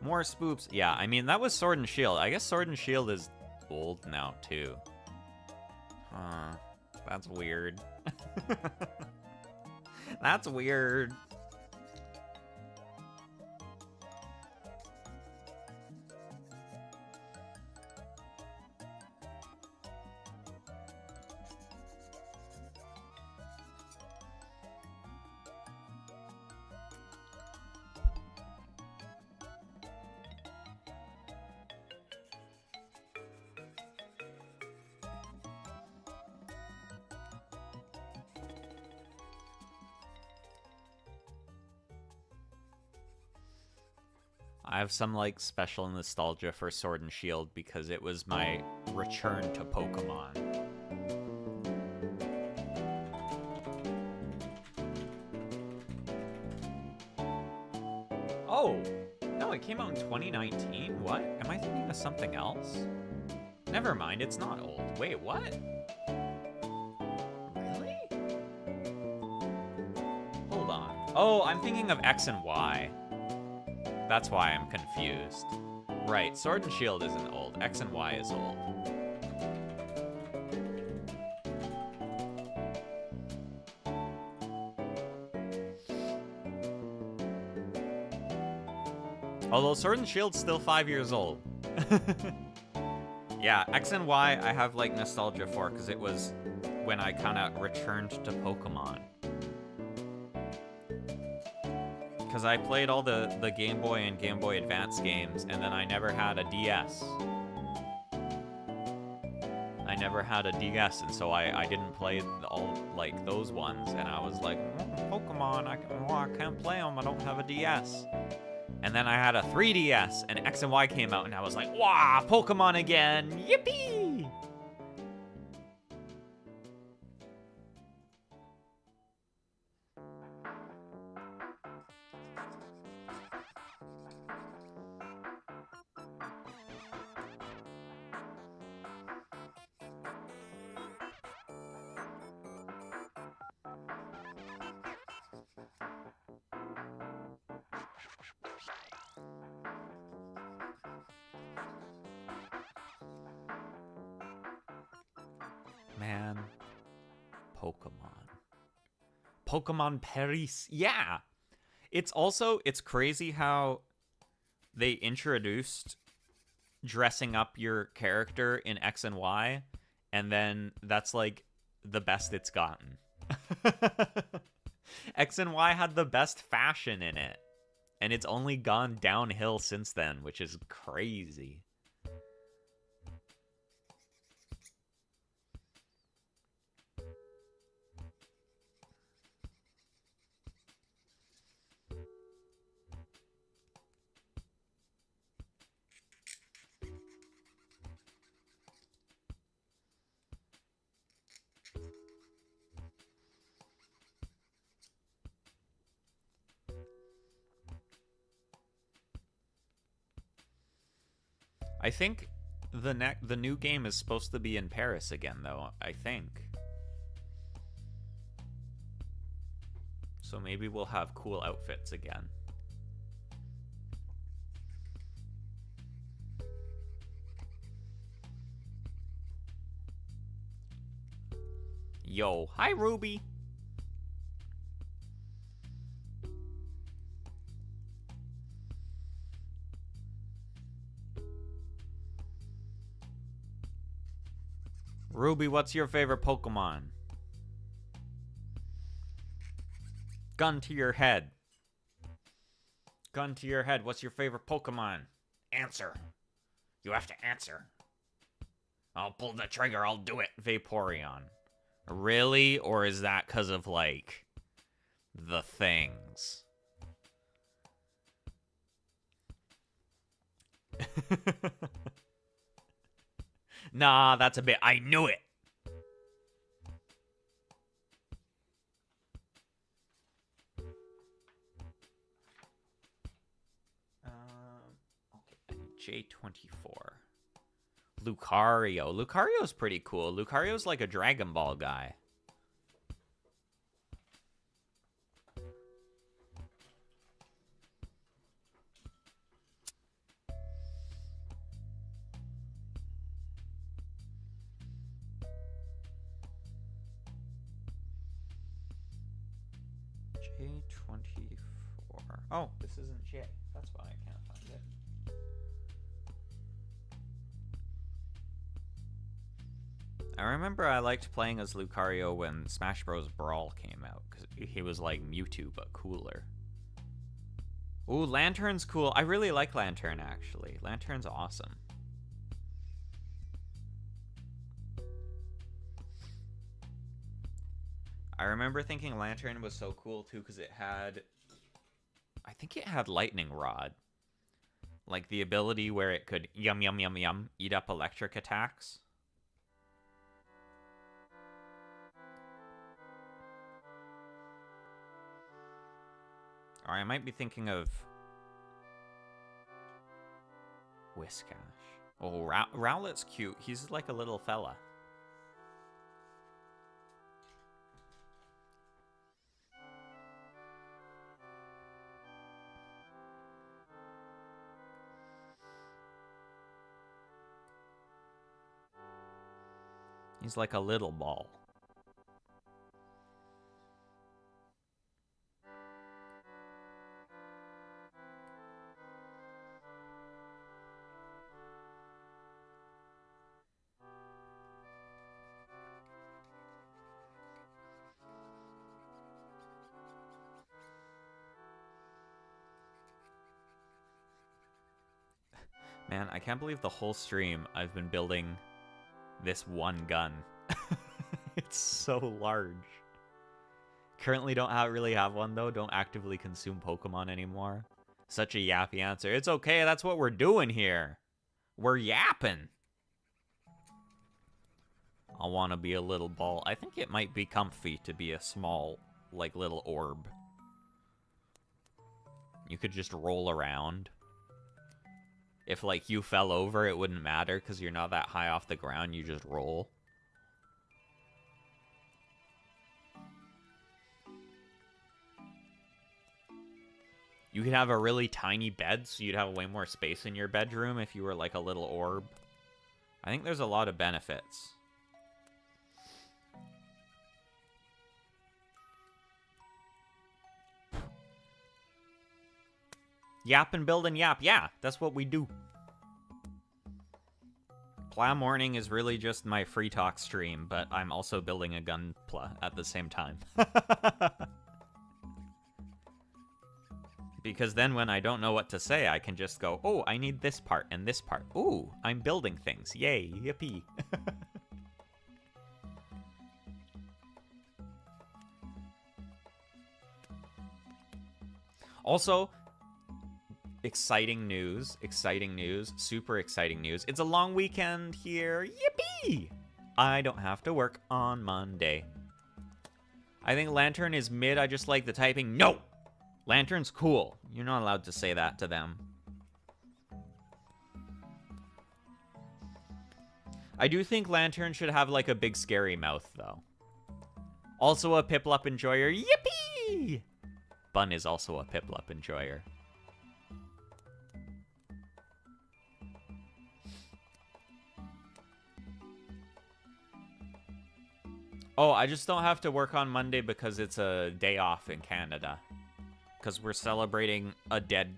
More spoops. Yeah, I mean, that was Sword and Shield. I guess Sword and Shield is old now, too. Huh. That's weird. That's weird. I have some, like, special nostalgia for Sword and Shield because it was my return to Pokemon. Oh! No, it came out in 2019? What? Am I thinking of something else? Never mind, it's not old. Wait, what? Really? Hold on. Oh, I'm thinking of X and Y. That's why I'm confused. Right, Sword and Shield isn't old. X and Y is old. Although Sword and Shield's still 5 years old. Yeah, X and Y I have like nostalgia for because it was when I kind of returned to Pokemon. Because I played all the Game Boy and Game Boy Advance games, and then I never had a DS. I never had a DS, and so I didn't play all like those ones, and I was like, Pokemon, I can't play them, I don't have a DS. And then I had a 3DS, and X and Y came out, and I was like, wow, Pokemon again, yippee! Man, Pokemon Paris. Yeah. It's crazy how they introduced dressing up your character in X and Y, and then that's like the best it's gotten. X and Y had the best fashion in it, and it's only gone downhill since then, which is crazy. I think the new game is supposed to be in Paris again, though. I think. So maybe we'll have cool outfits again. Yo, hi Ruby. Ruby, what's your favorite Pokemon? Gun to your head. Gun to your head. What's your favorite Pokemon? Answer. You have to answer. I'll pull the trigger. I'll do it. Vaporeon. Really? Or is that because of, like, the things? Nah, that's a bit. I knew it. Okay, J24. Lucario. Lucario's pretty cool. Lucario's like a Dragon Ball guy. J24. Oh, this isn't J. That's why I can't find it. I remember I liked playing as Lucario when Smash Bros. Brawl came out, because he was like Mewtwo, but cooler. Ooh, Lantern's cool. I really like Lantern, actually. Lantern's awesome. I remember thinking Lantern was so cool, too, because it had... I think it had Lightning Rod. Like, the ability where it could yum, yum, yum, yum, eat up electric attacks. Or I might be thinking of Whiscash. Oh, Rowlet's cute. He's like a little fella. He's like a little ball. Man, I can't believe the whole stream I've been building this one gun. It's so large. Currently don't really have one, though. Don't actively consume Pokemon anymore. Such a yappy answer. It's okay, that's what we're doing here. We're yapping. I want to be a little ball. I think it might be comfy to be a small, like, little orb. You could just roll around. If, like, you fell over, it wouldn't matter because you're not that high off the ground. You just roll. You could have a really tiny bed, so you'd have way more space in your bedroom if you were, like, a little orb. I think there's a lot of benefits. Yap and build and yap. Yeah, that's what we do. PlaMorning is really just my free talk stream, but I'm also building a Gunpla at the same time. Because then when I don't know what to say, I can just go, oh, I need this part and this part. Ooh, I'm building things. Yay, yippee. Also, exciting news, super exciting news. It's a long weekend here. Yippee! I don't have to work on Monday. I think Lantern is mid. I just like the typing. No! Lantern's cool. You're not allowed to say that to them. I do think Lantern should have, like, a big scary mouth, though. Also a Piplup enjoyer. Yippee! Bun is also a Piplup enjoyer. Oh, I just don't have to work on Monday because it's a day off in Canada. Because we're celebrating a dead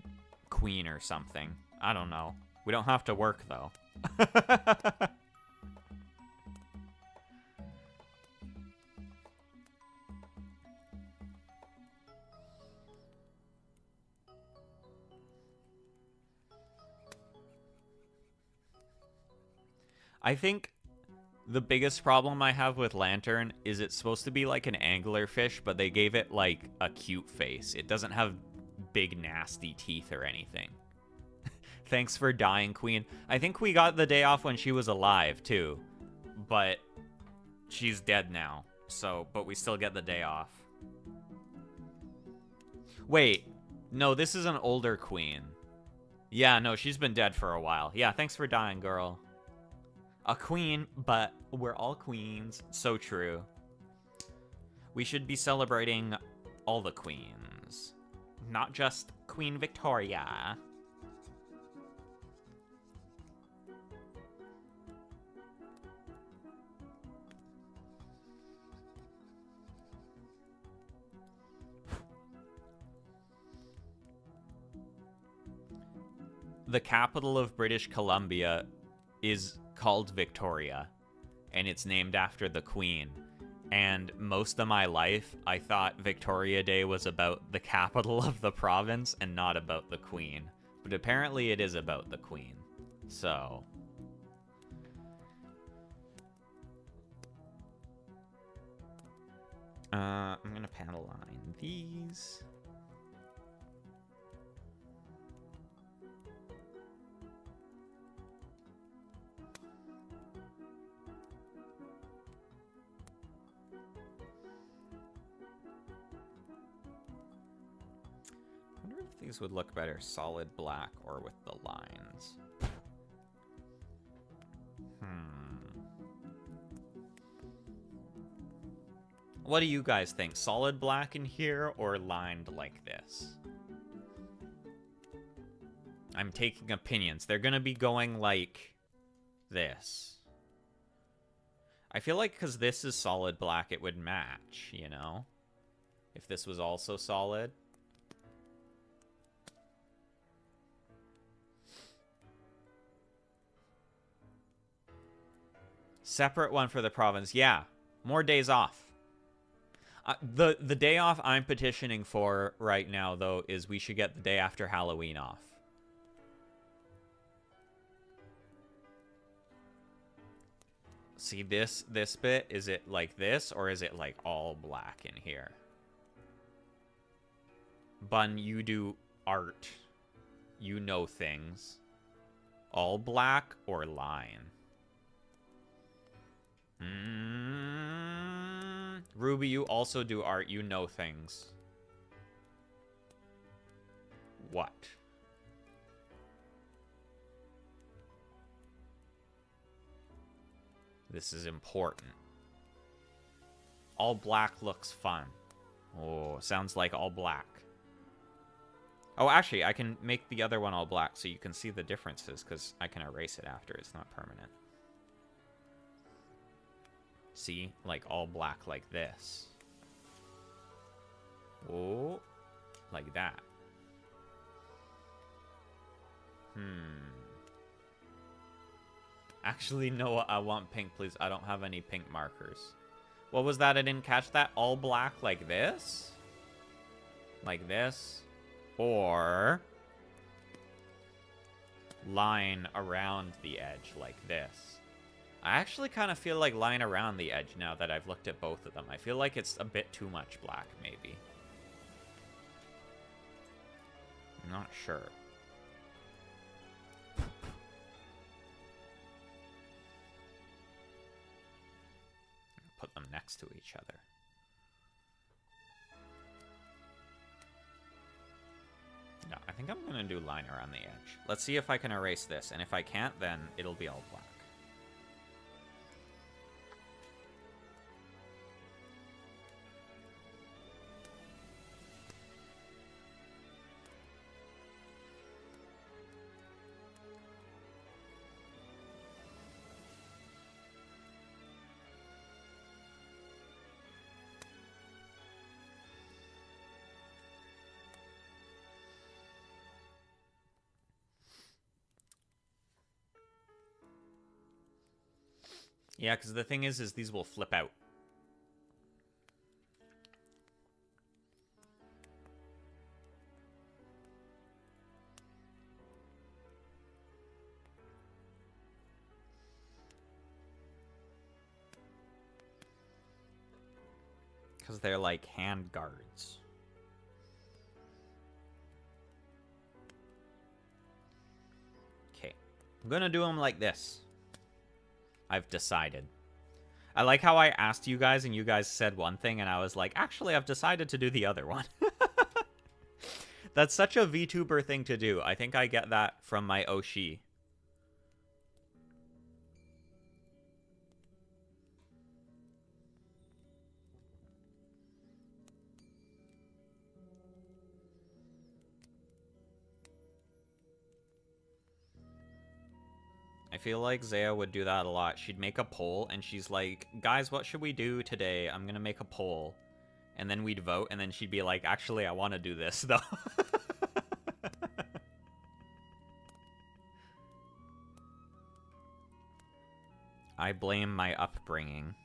queen or something. I don't know. We don't have to work, though. I think the biggest problem I have with Lantern is it's supposed to be like an anglerfish, but they gave it like a cute face. It doesn't have big nasty teeth or anything. Thanks for dying, Queen. I think we got the day off when she was alive too, but she's dead now. So, but we still get the day off. Wait, no, this is an older queen. Yeah, no, she's been dead for a while. Yeah, thanks for dying, girl. A queen, but we're all queens. So true. We should be celebrating all the queens, not just Queen Victoria. The capital of British Columbia is called Victoria, and it's named after the Queen. And most of my life, I thought Victoria Day was about the capital of the province and not about the Queen. But apparently it is about the Queen. So... I'm gonna panel line these. I wonder if these would look better solid black or with the lines. What do you guys think? Solid black in here or lined like this? I'm taking opinions. They're gonna be going like this. I feel like because this is solid black, it would match, you know? If this was also solid. Separate one for the province. Yeah, more days off. The day off I'm petitioning for right now, though, is we should get the day after Halloween off. See this bit? Is it like this, or is it like all black in here? Bun, you do art. You know things. All black or line? Ruby, you also do art. You know things. What? This is important. All black looks fun. Oh, sounds like all black. Oh, actually, I can make the other one all black so you can see the differences, because I can erase it after. It's not permanent. See? Like all black like this. Oh, like that. Actually, no, I want pink, please. I don't have any pink markers. What was that? I didn't catch that. All black like this? Like this? Or line around the edge like this? I actually kind of feel like line around the edge now that I've looked at both of them. I feel like it's a bit too much black, maybe. I'm not sure. Put them next to each other. No, I think I'm going to do line around the edge. Let's see if I can erase this, and if I can't, then it'll be all black. Yeah, because the thing is these will flip out. Because they're like hand guards. Okay. I'm going to do them like this. I've decided. I like how I asked you guys and you guys said one thing and I was like, actually, I've decided to do the other one. That's such a VTuber thing to do. I think I get that from my Oshi. I feel like Zeta would do that a lot. She'd make a poll, and she's like, guys, what should we do today? I'm gonna make a poll. And then we'd vote, and then she'd be like, actually, I want to do this, though. I blame my upbringing.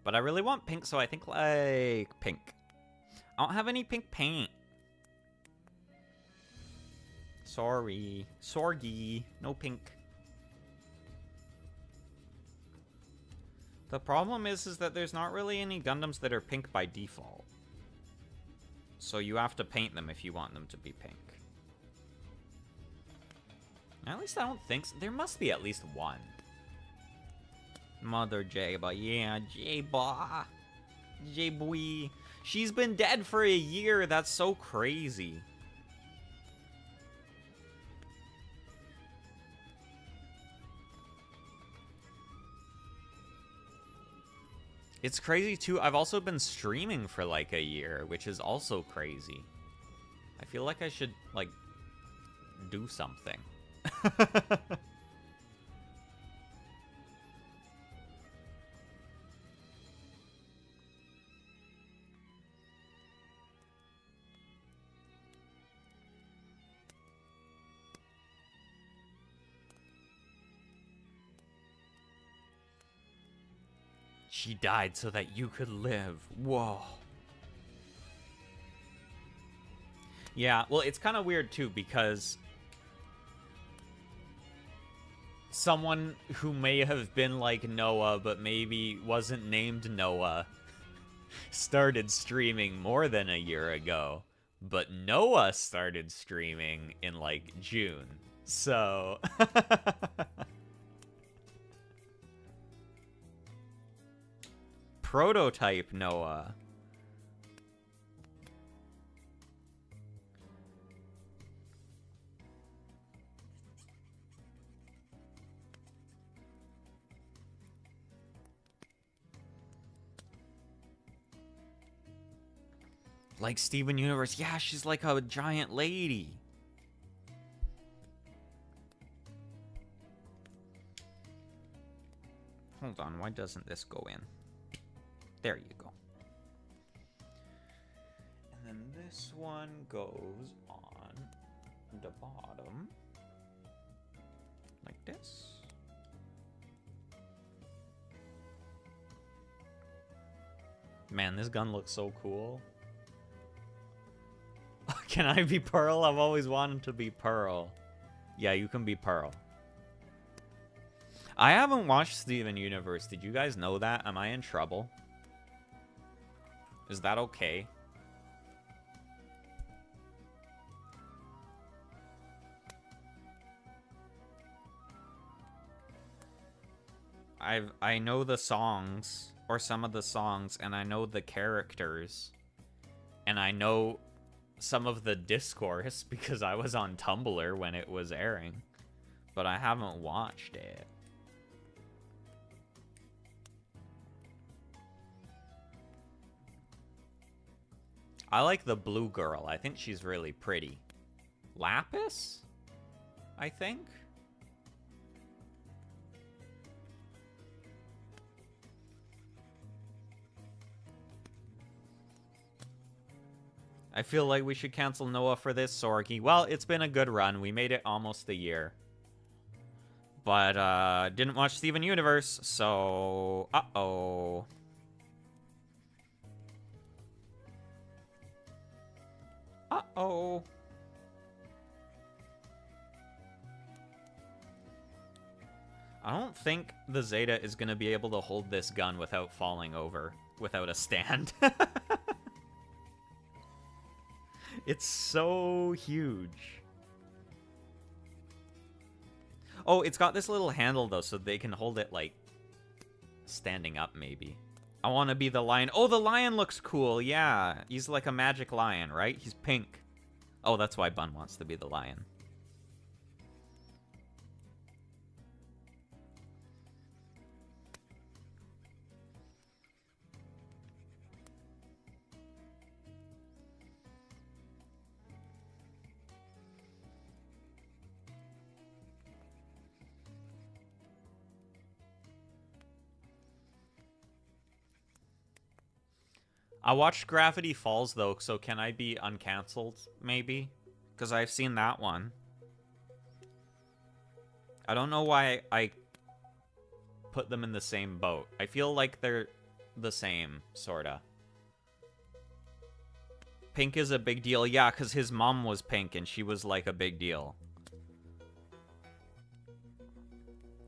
But I really want pink, so I think like pink. I don't have any pink paint. Sorry. Sorgy. No pink. The problem is that there's not really any Gundams that are pink by default. So you have to paint them if you want them to be pink. At least I don't think so. There must be at least one. Mother J-Ba. Yeah, J-Ba. J-Boy. She's been dead for a year. That's so crazy. It's crazy, too. I've also been streaming for, like, a year, which is also crazy. I feel like I should, like, do something. She died so that you could live. Whoa. Yeah, well, it's kind of weird, too, because someone who may have been like No.A, but maybe wasn't named No.A, started streaming more than a year ago. But No.A started streaming in, like, June. So... Prototype No.A. Like Steven Universe. Yeah, she's like a giant lady. Hold on, why doesn't this go in? There you go. And then this one goes on the bottom. Like this. Man, this gun looks so cool. Can I be Pearl? I've always wanted to be Pearl. Yeah, you can be Pearl. I haven't watched Steven Universe. Did you guys know that? Am I in trouble? Is that okay? I know the songs, or some of the songs, and I know the characters. And I know some of the discourse because I was on Tumblr when it was airing. But I haven't watched it. I like the blue girl. I think she's really pretty. Lapis? I think? I feel like we should cancel No.A for this, Sorky. Well, it's been a good run. We made it almost a year. But, didn't watch Steven Universe, so... Uh-oh. Uh-oh. I don't think the Zeta is going to be able to hold this gun without falling over, without a stand. It's so huge. Oh, it's got this little handle, though, so they can hold it, like, standing up, maybe. I want to be the lion. Oh, the lion looks cool, yeah. He's like a magic lion, right? He's pink. Oh, that's why Bun wants to be the lion. I watched Gravity Falls, though, so can I be uncancelled, maybe? Because I've seen that one. I don't know why I put them in the same boat. I feel like they're the same, sorta. Pink is a big deal. Yeah, because his mom was pink, and she was, like, a big deal.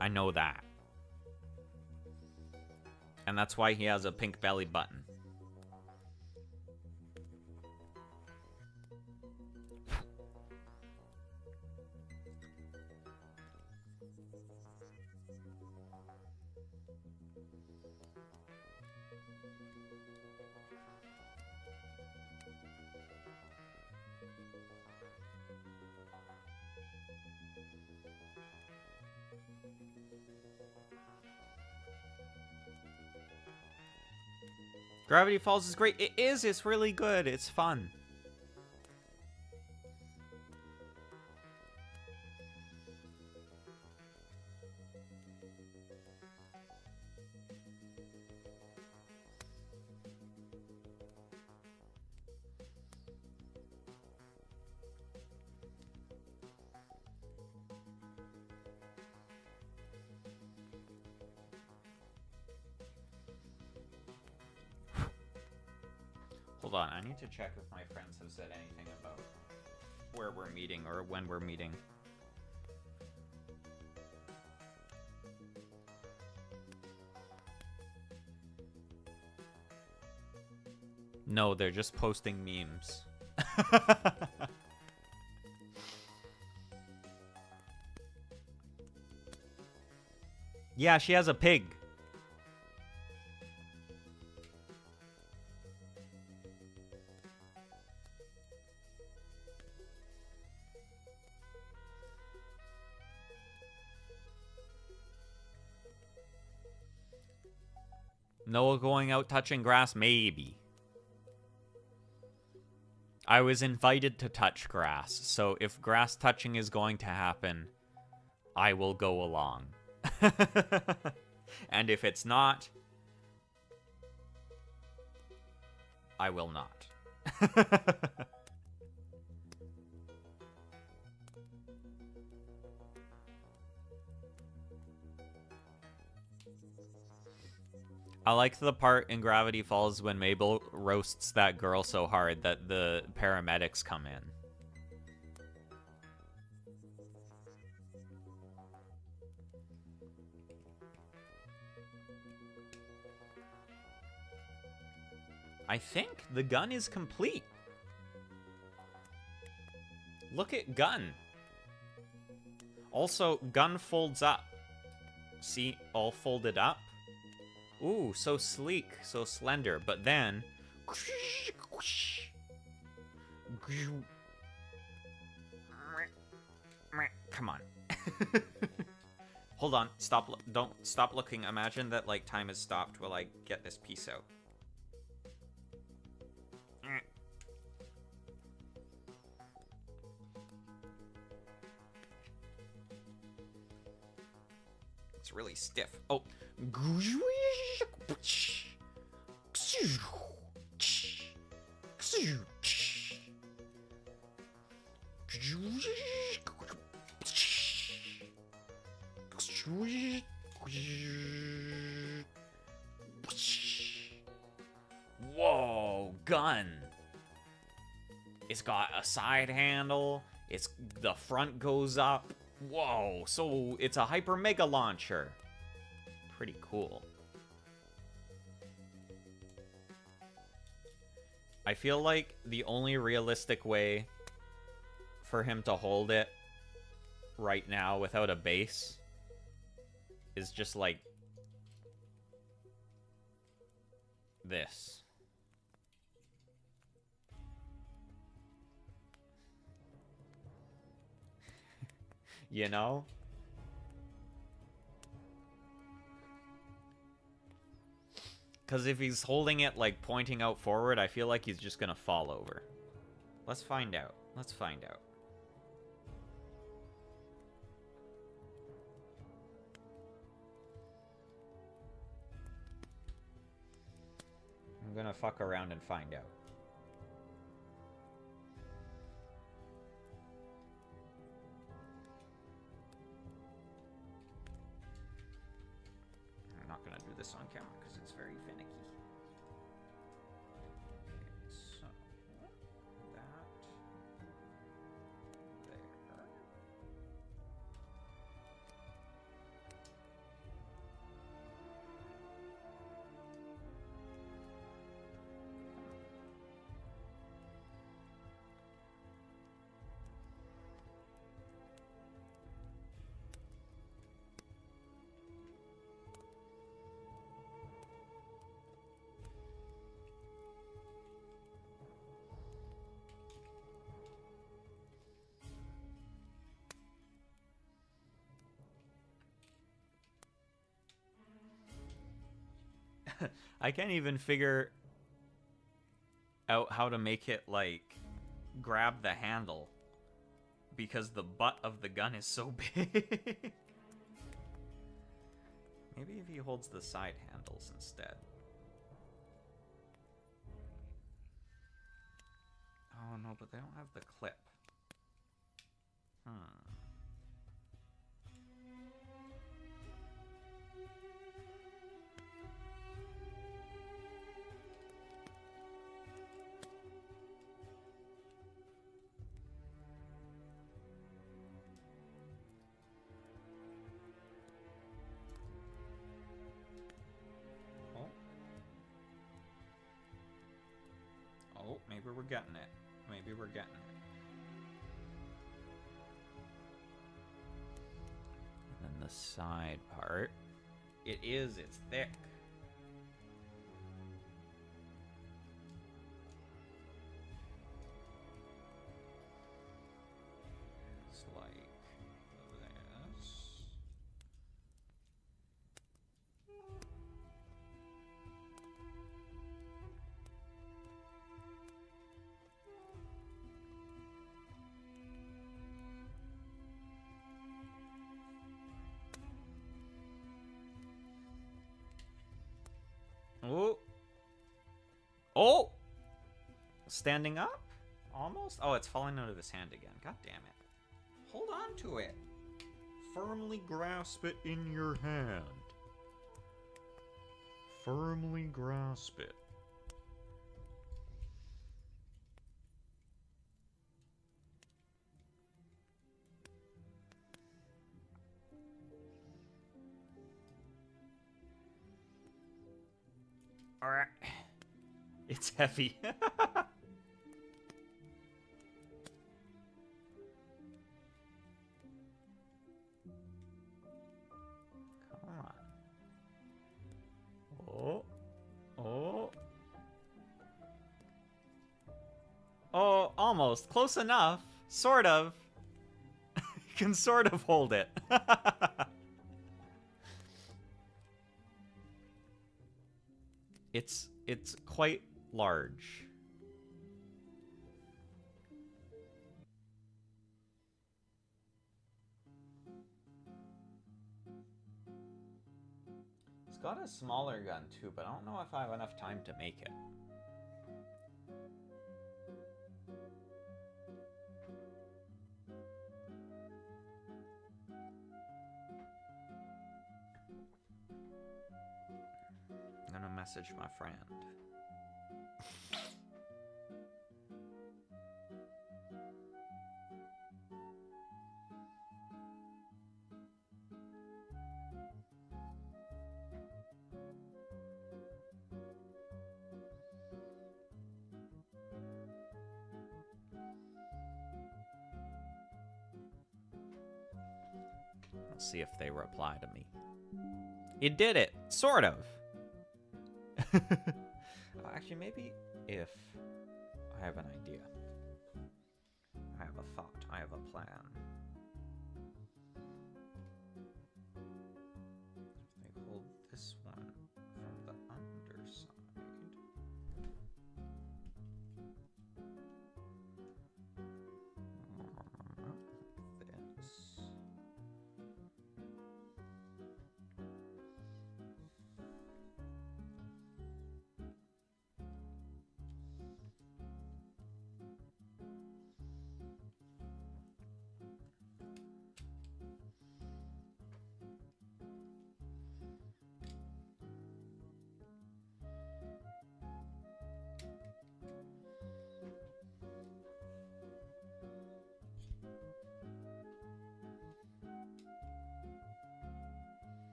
I know that. And that's why he has a pink belly button. Gravity Falls is great. It is. It's really good. It's fun. Hold on, I need to check if my friends have said anything about where we're meeting or when we're meeting. No, they're just posting memes. Yeah, she has a pig. No going out touching grass? Maybe. I was invited to touch grass, so if grass touching is going to happen, I will go along. And if it's not, I will not. I like the part in Gravity Falls when Mabel roasts that girl so hard that the paramedics come in. I think the gun is complete. Look at gun. Also, gun folds up. See, all folded up. Ooh, so sleek, so slender, but then... Come on. Hold on, stop, don't stop looking. Imagine that, like, time has stopped while I get this piece out. It's really stiff. Oh. Whoa, gun. It's got a side handle. It's the front goes up. Whoa, so it's a hyper mega launcher. Pretty cool. I feel like the only realistic way for him to hold it right now without a base is just like this. You know? Because if he's holding it, like, pointing out forward, I feel like he's just gonna fall over. Let's find out. Let's find out. I'm gonna fuck around and find out. I'm not gonna do this on camera because it's very finicky. Okay, so that there. I can't even figure out how to make it, like, grab the handle. Because the butt of the gun is so big. Maybe if he holds the side handles instead. Oh no, but they don't have the clip. Oh, maybe we're getting it. Maybe we're getting it. And then the side part. It's thick. It's like this. Oh. Oh! Standing up? Almost? Oh, it's falling out of his hand again. God damn it. Hold on to it. Firmly grasp it in your hand. Firmly grasp it. Alright. It's heavy. Come on. Oh. Oh. Oh, almost. Close enough. Sort of. You can sort of hold it. It's quite large. It's got a smaller gun too, but I don't know if I have enough time to make it. I'm gonna message my friend. Let's see if they reply to me. It did it, sort of. Actually, maybe if I have an idea. I have a thought. I have a plan. If they hold this one from the underside. This.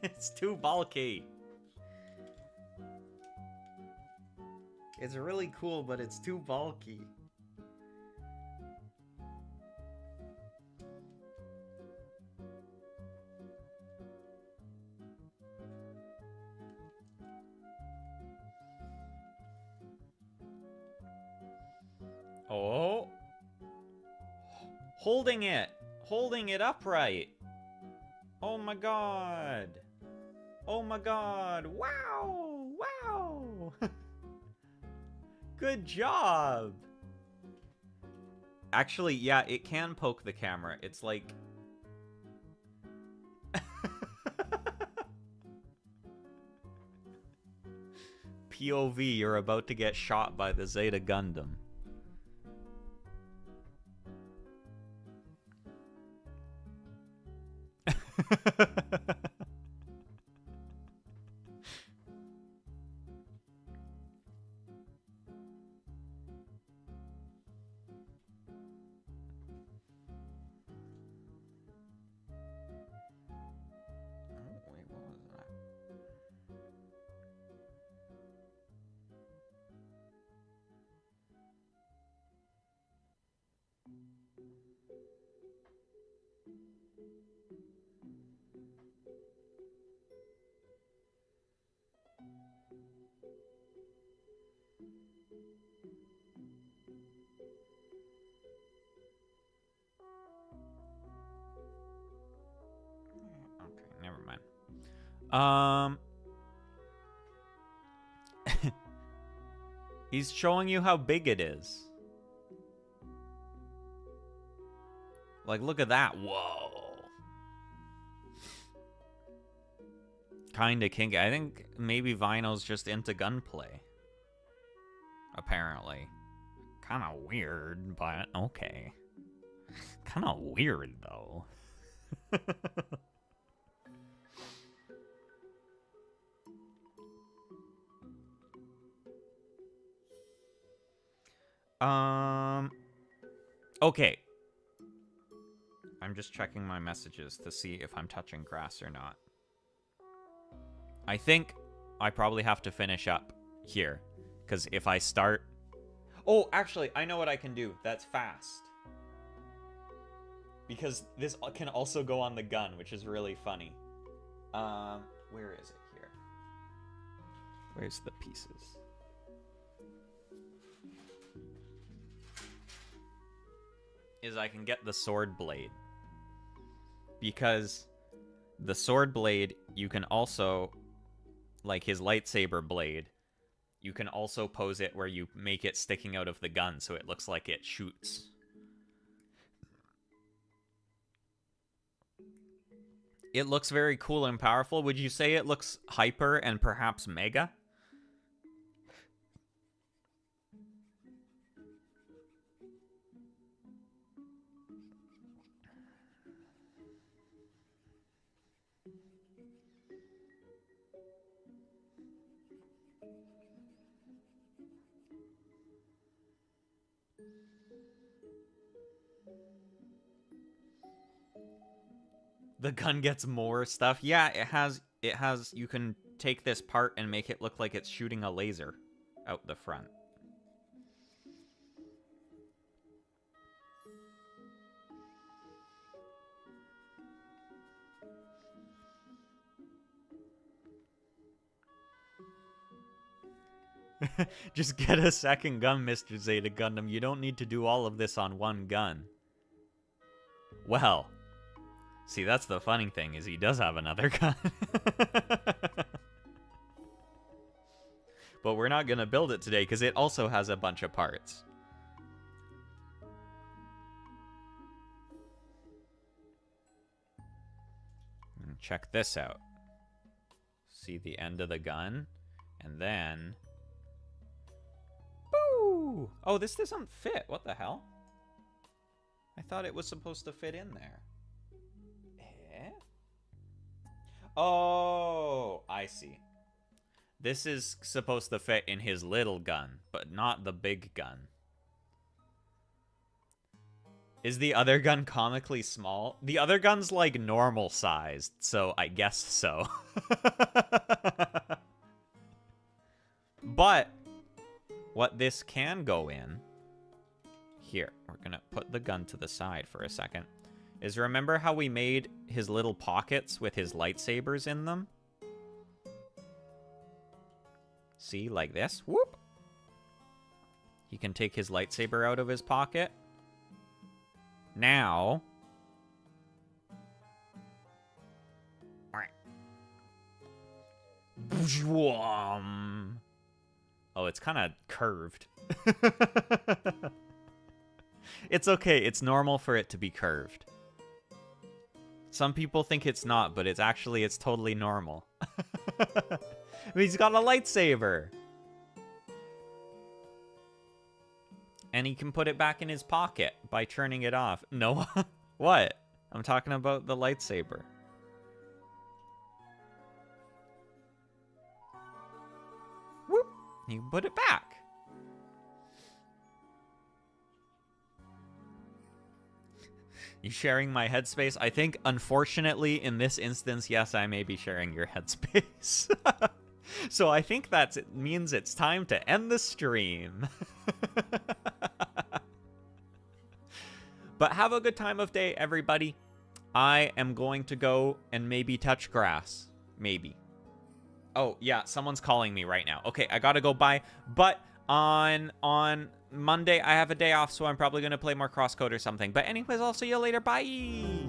It's too bulky. It's really cool, but it's too bulky. Oh. Holding it. holding it upright. Oh my god. Oh my god. Wow. Wow. Good job. Actually, yeah, it can poke the camera. It's like... POV, you're about to get shot by the Zeta Gundam. Never mind. He's showing you how big it is. Like, look at that. Whoa. Kinda kinky. I think maybe Vino's just into gunplay. Apparently. Kinda weird, but okay. Kinda weird, though. Okay. I'm just checking my messages to see if I'm touching grass or not. I think I probably have to finish up here. Because if I start... Oh, actually, I know what I can do. That's fast. Because this can also go on the gun, which is really funny. Where is it here? Where's the pieces? Is I can get the sword blade. Because the sword blade, you can also, like his lightsaber blade, you can also pose it where you make it sticking out of the gun so it looks like it shoots. It looks very cool and powerful. Would you say it looks hyper and perhaps mega? The gun gets more stuff. Yeah, it has, you can take this part and make it look like it's shooting a laser out the front. Just get a second gun, Mr. Zeta Gundam. You don't need to do all of this on one gun. Well, see, that's the funny thing, is he does have another gun. But we're not going to build it today, because it also has a bunch of parts. Check this out. See the end of the gun, and then... Boo! Oh, this doesn't fit. What the hell? I thought it was supposed to fit in there. Eh? Oh, I see. This is supposed to fit in his little gun, but not the big gun. Is the other gun comically small? The other gun's like normal sized, so I guess so. But what this can go in, here, we're gonna put the gun to the side for a second, is remember how we made his little pockets with his lightsabers in them? See, like this. Whoop! He can take his lightsaber out of his pocket. Now, Oh, it's kind of curved. It's okay. It's normal for it to be curved. Some people think it's not, but it's totally normal. He's got a lightsaber. And he can put it back in his pocket by turning it off. No, what? I'm talking about the lightsaber. Whoop. You can put it back. You sharing my headspace? I think, unfortunately, in this instance, yes, I may be sharing your headspace. So I think it means it's time to end the stream. But have a good time of day, everybody. I am going to go and maybe touch grass. Maybe. Oh, yeah, someone's calling me right now. Okay, I gotta go bye. But on Monday, I have a day off, so I'm probably gonna play more CrossCode or something. But anyways, I'll see you later. Bye!